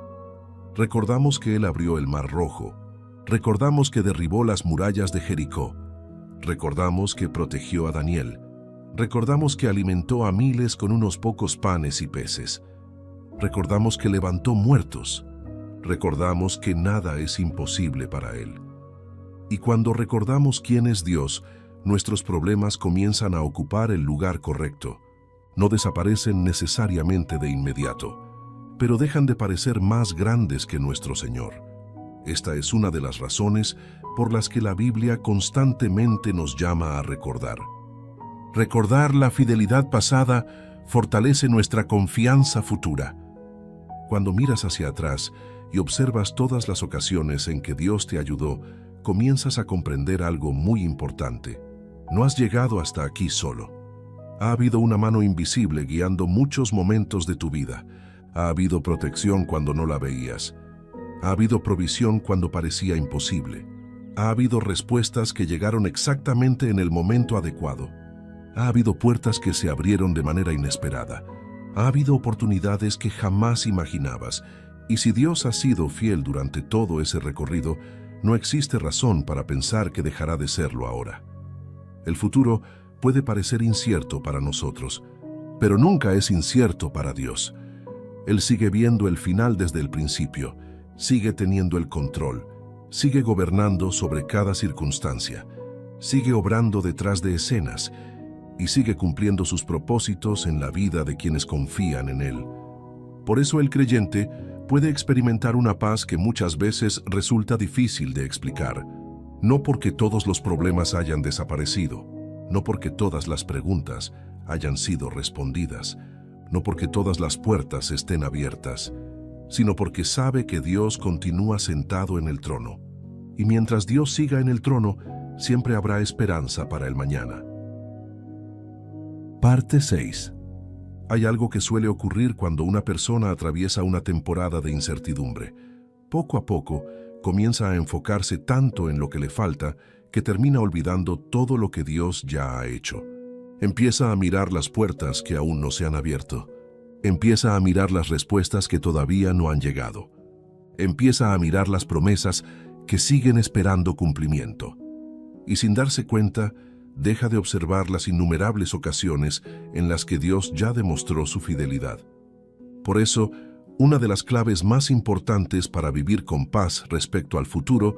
Recordamos que Él abrió el Mar Rojo. Recordamos que derribó las murallas de Jericó. Recordamos que protegió a Daniel. Recordamos que alimentó a miles con unos pocos panes y peces. Recordamos que levantó muertos. Recordamos que nada es imposible para Él. Y cuando recordamos quién es Dios, nuestros problemas comienzan a ocupar el lugar correcto. No desaparecen necesariamente de inmediato, pero dejan de parecer más grandes que nuestro Señor. Esta es una de las razones por las que la Biblia constantemente nos llama a recordar. Recordar la fidelidad pasada fortalece nuestra confianza futura. Cuando miras hacia atrás y observas todas las ocasiones en que Dios te ayudó, comienzas a comprender algo muy importante. No has llegado hasta aquí solo. Ha habido una mano invisible guiando muchos momentos de tu vida. Ha habido protección cuando no la veías. Ha habido provisión cuando parecía imposible. Ha habido respuestas que llegaron exactamente en el momento adecuado. Ha habido puertas que se abrieron de manera inesperada. Ha habido oportunidades que jamás imaginabas. Y si Dios ha sido fiel durante todo ese recorrido, no existe razón para pensar que dejará de serlo ahora. El futuro puede parecer incierto para nosotros, pero nunca es incierto para Dios. Él sigue viendo el final desde el principio, sigue teniendo el control, sigue gobernando sobre cada circunstancia, sigue obrando detrás de escenas y sigue cumpliendo sus propósitos en la vida de quienes confían en Él. Por eso el creyente puede experimentar una paz que muchas veces resulta difícil de explicar, no porque todos los problemas hayan desaparecido, no porque todas las preguntas hayan sido respondidas, no porque todas las puertas estén abiertas, sino porque sabe que Dios continúa sentado en el trono Y mientras Dios siga en el trono, siempre habrá esperanza para el mañana. Parte 6. Hay algo que suele ocurrir cuando una persona atraviesa una temporada de incertidumbre. Poco a poco, comienza a enfocarse tanto en lo que le falta que termina olvidando todo lo que Dios ya ha hecho. Empieza a mirar las puertas que aún no se han abierto. Empieza a mirar las respuestas que todavía no han llegado. Empieza a mirar las promesas que siguen esperando cumplimiento. Y sin darse cuenta, deja de observar las innumerables ocasiones en las que Dios ya demostró su fidelidad. Por eso, una de las claves más importantes para vivir con paz respecto al futuro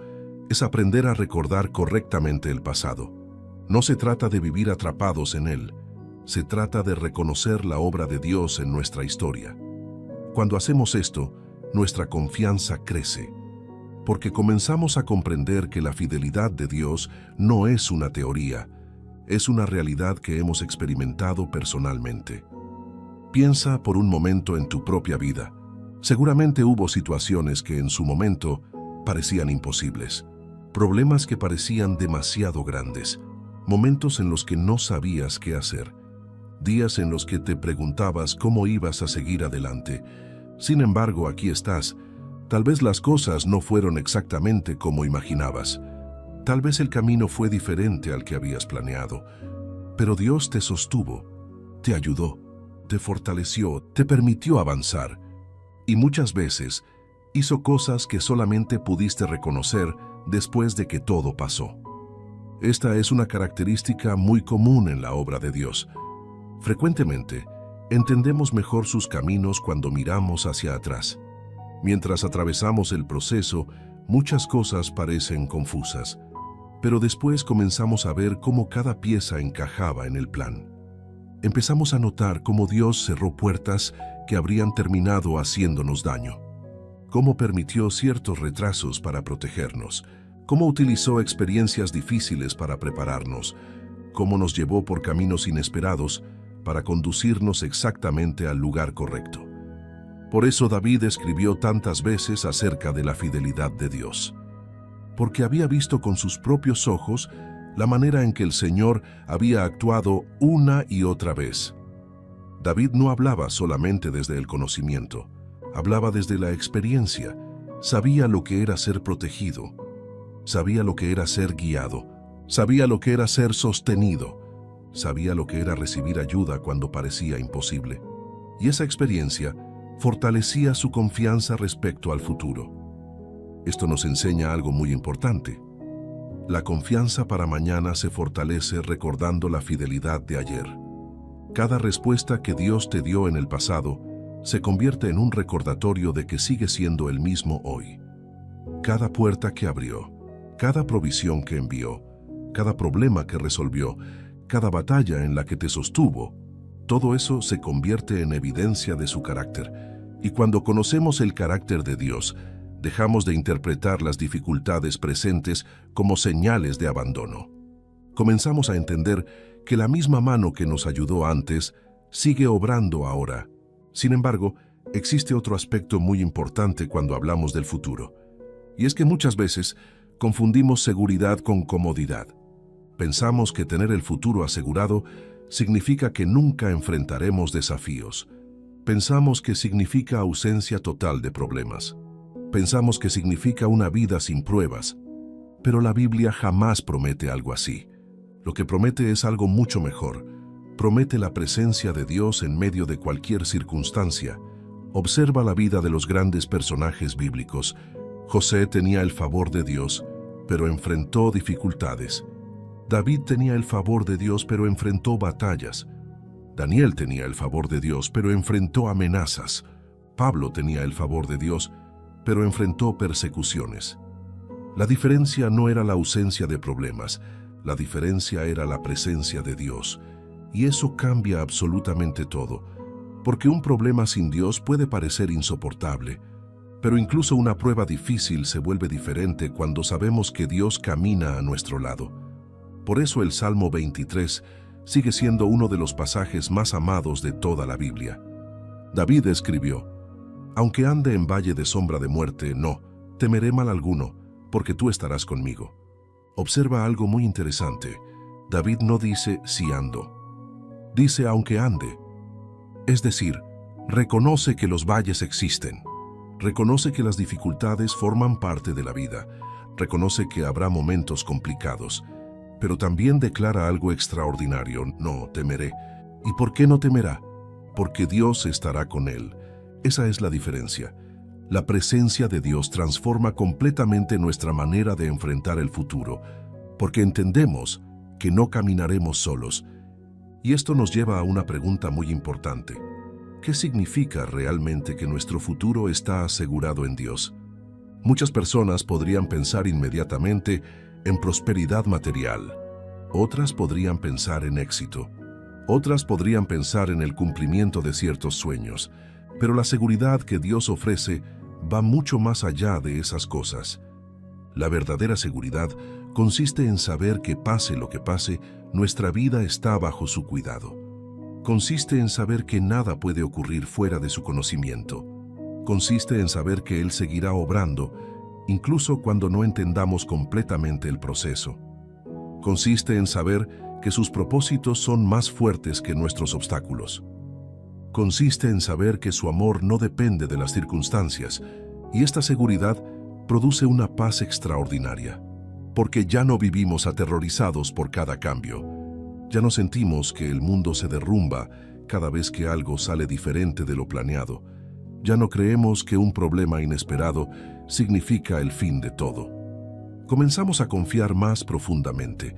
es aprender a recordar correctamente el pasado. No se trata de vivir atrapados en él, se trata de reconocer la obra de Dios en nuestra historia. Cuando hacemos esto, nuestra confianza crece, porque comenzamos a comprender que la fidelidad de Dios no es una teoría, es una realidad que hemos experimentado personalmente. Piensa por un momento en tu propia vida. Seguramente hubo situaciones que en su momento parecían imposibles, problemas que parecían demasiado grandes, momentos en los que no sabías qué hacer, días en los que te preguntabas cómo ibas a seguir adelante. Sin embargo, aquí estás. Tal vez las cosas no fueron exactamente como imaginabas. Tal vez el camino fue diferente al que habías planeado. Pero Dios te sostuvo, te ayudó, te fortaleció, te permitió avanzar. Y muchas veces hizo cosas que solamente pudiste reconocer después de que todo pasó. Esta es una característica muy común en la obra de Dios. Frecuentemente, entendemos mejor sus caminos cuando miramos hacia atrás. Mientras atravesamos el proceso, muchas cosas parecen confusas, pero después comenzamos a ver cómo cada pieza encajaba en el plan. Empezamos a notar cómo Dios cerró puertas que habrían terminado haciéndonos daño, cómo permitió ciertos retrasos para protegernos, cómo utilizó experiencias difíciles para prepararnos, cómo nos llevó por caminos inesperados para conducirnos exactamente al lugar correcto. Por eso David escribió tantas veces acerca de la fidelidad de Dios, porque había visto con sus propios ojos la manera en que el Señor había actuado una y otra vez. David no hablaba solamente desde el conocimiento, hablaba desde la experiencia. Sabía lo que era ser protegido, sabía lo que era ser guiado, sabía lo que era ser sostenido, sabía lo que era recibir ayuda cuando parecía imposible. Y esa experiencia fortalecía su confianza respecto al futuro. Esto nos enseña algo muy importante. La confianza para mañana se fortalece recordando la fidelidad de ayer. Cada respuesta que Dios te dio en el pasado se convierte en un recordatorio de que sigue siendo el mismo hoy. Cada puerta que abrió, cada provisión que envió, cada problema que resolvió, cada batalla en la que te sostuvo, todo eso se convierte en evidencia de su carácter. Y cuando conocemos el carácter de Dios, dejamos de interpretar las dificultades presentes como señales de abandono. Comenzamos a entender que la misma mano que nos ayudó antes sigue obrando ahora. Sin embargo, existe otro aspecto muy importante cuando hablamos del futuro. Y es que muchas veces confundimos seguridad con comodidad. Pensamos que tener el futuro asegurado significa que nunca enfrentaremos desafíos. Pensamos que significa ausencia total de problemas. Pensamos que significa una vida sin pruebas. Pero la Biblia jamás promete algo así. Lo que promete es algo mucho mejor. Promete la presencia de Dios en medio de cualquier circunstancia. Observa la vida de los grandes personajes bíblicos. José tenía el favor de Dios, pero enfrentó dificultades. David tenía el favor de Dios, pero enfrentó batallas. Daniel tenía el favor de Dios, pero enfrentó amenazas. Pablo tenía el favor de Dios, pero enfrentó persecuciones. La diferencia no era la ausencia de problemas, la diferencia era la presencia de Dios. Y eso cambia absolutamente todo, porque un problema sin Dios puede parecer insoportable, pero incluso una prueba difícil se vuelve diferente cuando sabemos que Dios camina a nuestro lado. Por eso el Salmo 23 sigue siendo uno de los pasajes más amados de toda la Biblia. David escribió: «Aunque ande en valle de sombra de muerte, no temeré mal alguno, porque tú estarás conmigo. Observa algo muy interesante. David no dice si ando, dice aunque ande. Es decir, reconoce que los valles existen, reconoce que las dificultades forman parte de la vida, reconoce que habrá momentos complicados, pero también declara algo extraordinario: no temeré. ¿Y por qué no temerá? Porque Dios estará con él. Esa es la diferencia. La presencia de Dios transforma completamente nuestra manera de enfrentar el futuro, porque entendemos que no caminaremos solos. Y esto nos lleva a una pregunta muy importante. ¿Qué significa realmente que nuestro futuro está asegurado en Dios? Muchas personas podrían pensar inmediatamente en prosperidad material. Otras podrían pensar en éxito. Otras podrían pensar en el cumplimiento de ciertos sueños. Pero la seguridad que Dios ofrece va mucho más allá de esas cosas. La verdadera seguridad consiste en saber que pase lo que pase, nuestra vida está bajo su cuidado. Consiste en saber que nada puede ocurrir fuera de su conocimiento. Consiste en saber que Él seguirá obrando, incluso cuando no entendamos completamente el proceso. Consiste en saber que sus propósitos son más fuertes que nuestros obstáculos. Consiste en saber que su amor no depende de las circunstancias, y esta seguridad produce una paz extraordinaria, porque ya no vivimos aterrorizados por cada cambio. Ya no sentimos que el mundo se derrumba cada vez que algo sale diferente de lo planeado. Ya no creemos que un problema inesperado significa el fin de todo. Comenzamos a confiar más profundamente,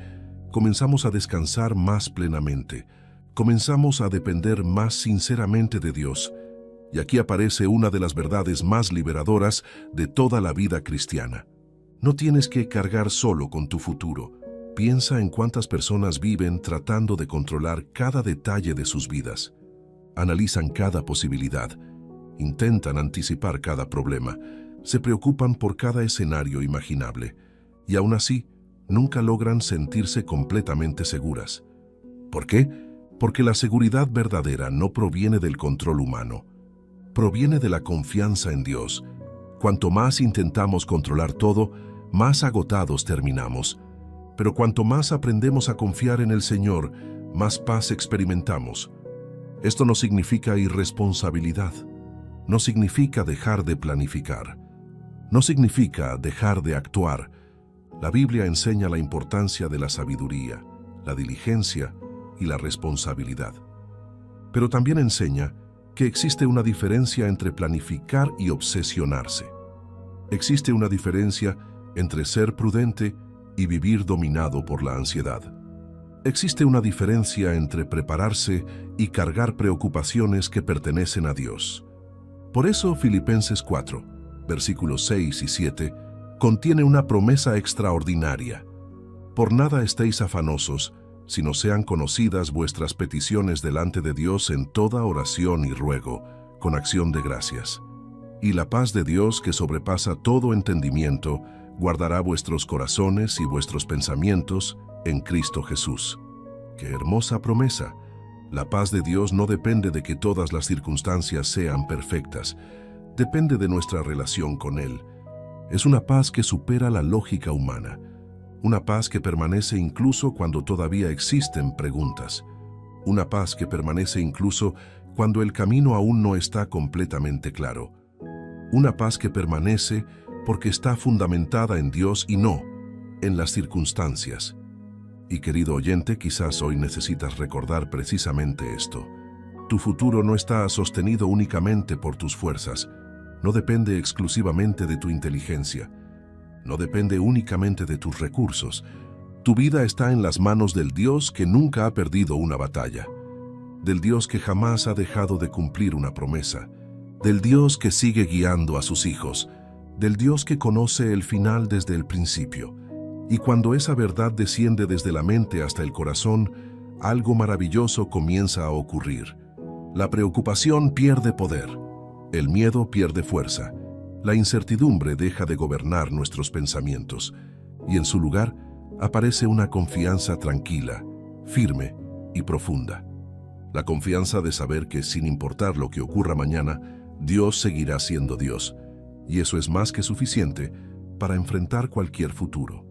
comenzamos a descansar más plenamente, comenzamos a depender más sinceramente de Dios. Y aquí aparece una de las verdades más liberadoras de toda la vida cristiana. No tienes que cargar solo con tu futuro. Piensa en cuántas personas viven tratando de controlar cada detalle de sus vidas. Analizan cada posibilidad, intentan anticipar cada problema, se preocupan por cada escenario imaginable, y aún así, nunca logran sentirse completamente seguras. ¿Por qué? Porque la seguridad verdadera no proviene del control humano. Proviene de la confianza en Dios. Cuanto más intentamos controlar todo, más agotados terminamos. Pero cuanto más aprendemos a confiar en el Señor, más paz experimentamos. Esto no significa irresponsabilidad. No significa dejar de planificar. No significa dejar de actuar. La Biblia enseña la importancia de la sabiduría, la diligencia y la responsabilidad. Pero también enseña que existe una diferencia entre planificar y obsesionarse. Existe una diferencia entre ser prudente y vivir dominado por la ansiedad. Existe una diferencia entre prepararse y cargar preocupaciones que pertenecen a Dios. Por eso Filipenses 4, versículos 6 y 7, contiene una promesa extraordinaria. Por nada estéis afanosos, sino sean conocidas vuestras peticiones delante de Dios en toda oración y ruego, con acción de gracias. Y la paz de Dios, que sobrepasa todo entendimiento, guardará vuestros corazones y vuestros pensamientos en Cristo Jesús. ¡Qué hermosa promesa! La paz de Dios no depende de que todas las circunstancias sean perfectas, depende de nuestra relación con Él. Es una paz que supera la lógica humana. Una paz que permanece incluso cuando todavía existen preguntas. Una paz que permanece incluso cuando el camino aún no está completamente claro. Una paz que permanece porque está fundamentada en Dios y no en las circunstancias. Y querido oyente, quizás hoy necesitas recordar precisamente esto. Tu futuro no está sostenido únicamente por tus fuerzas, no depende exclusivamente de tu inteligencia. No depende únicamente de tus recursos. Tu vida está en las manos del Dios que nunca ha perdido una batalla, del Dios que jamás ha dejado de cumplir una promesa, del Dios que sigue guiando a sus hijos, del Dios que conoce el final desde el principio. Y cuando esa verdad desciende desde la mente hasta el corazón, algo maravilloso comienza a ocurrir. La preocupación pierde poder, el miedo pierde fuerza. La incertidumbre deja de gobernar nuestros pensamientos y en su lugar aparece una confianza tranquila, firme y profunda. La confianza de saber que sin importar lo que ocurra mañana, Dios seguirá siendo Dios. Y eso es más que suficiente para enfrentar cualquier futuro.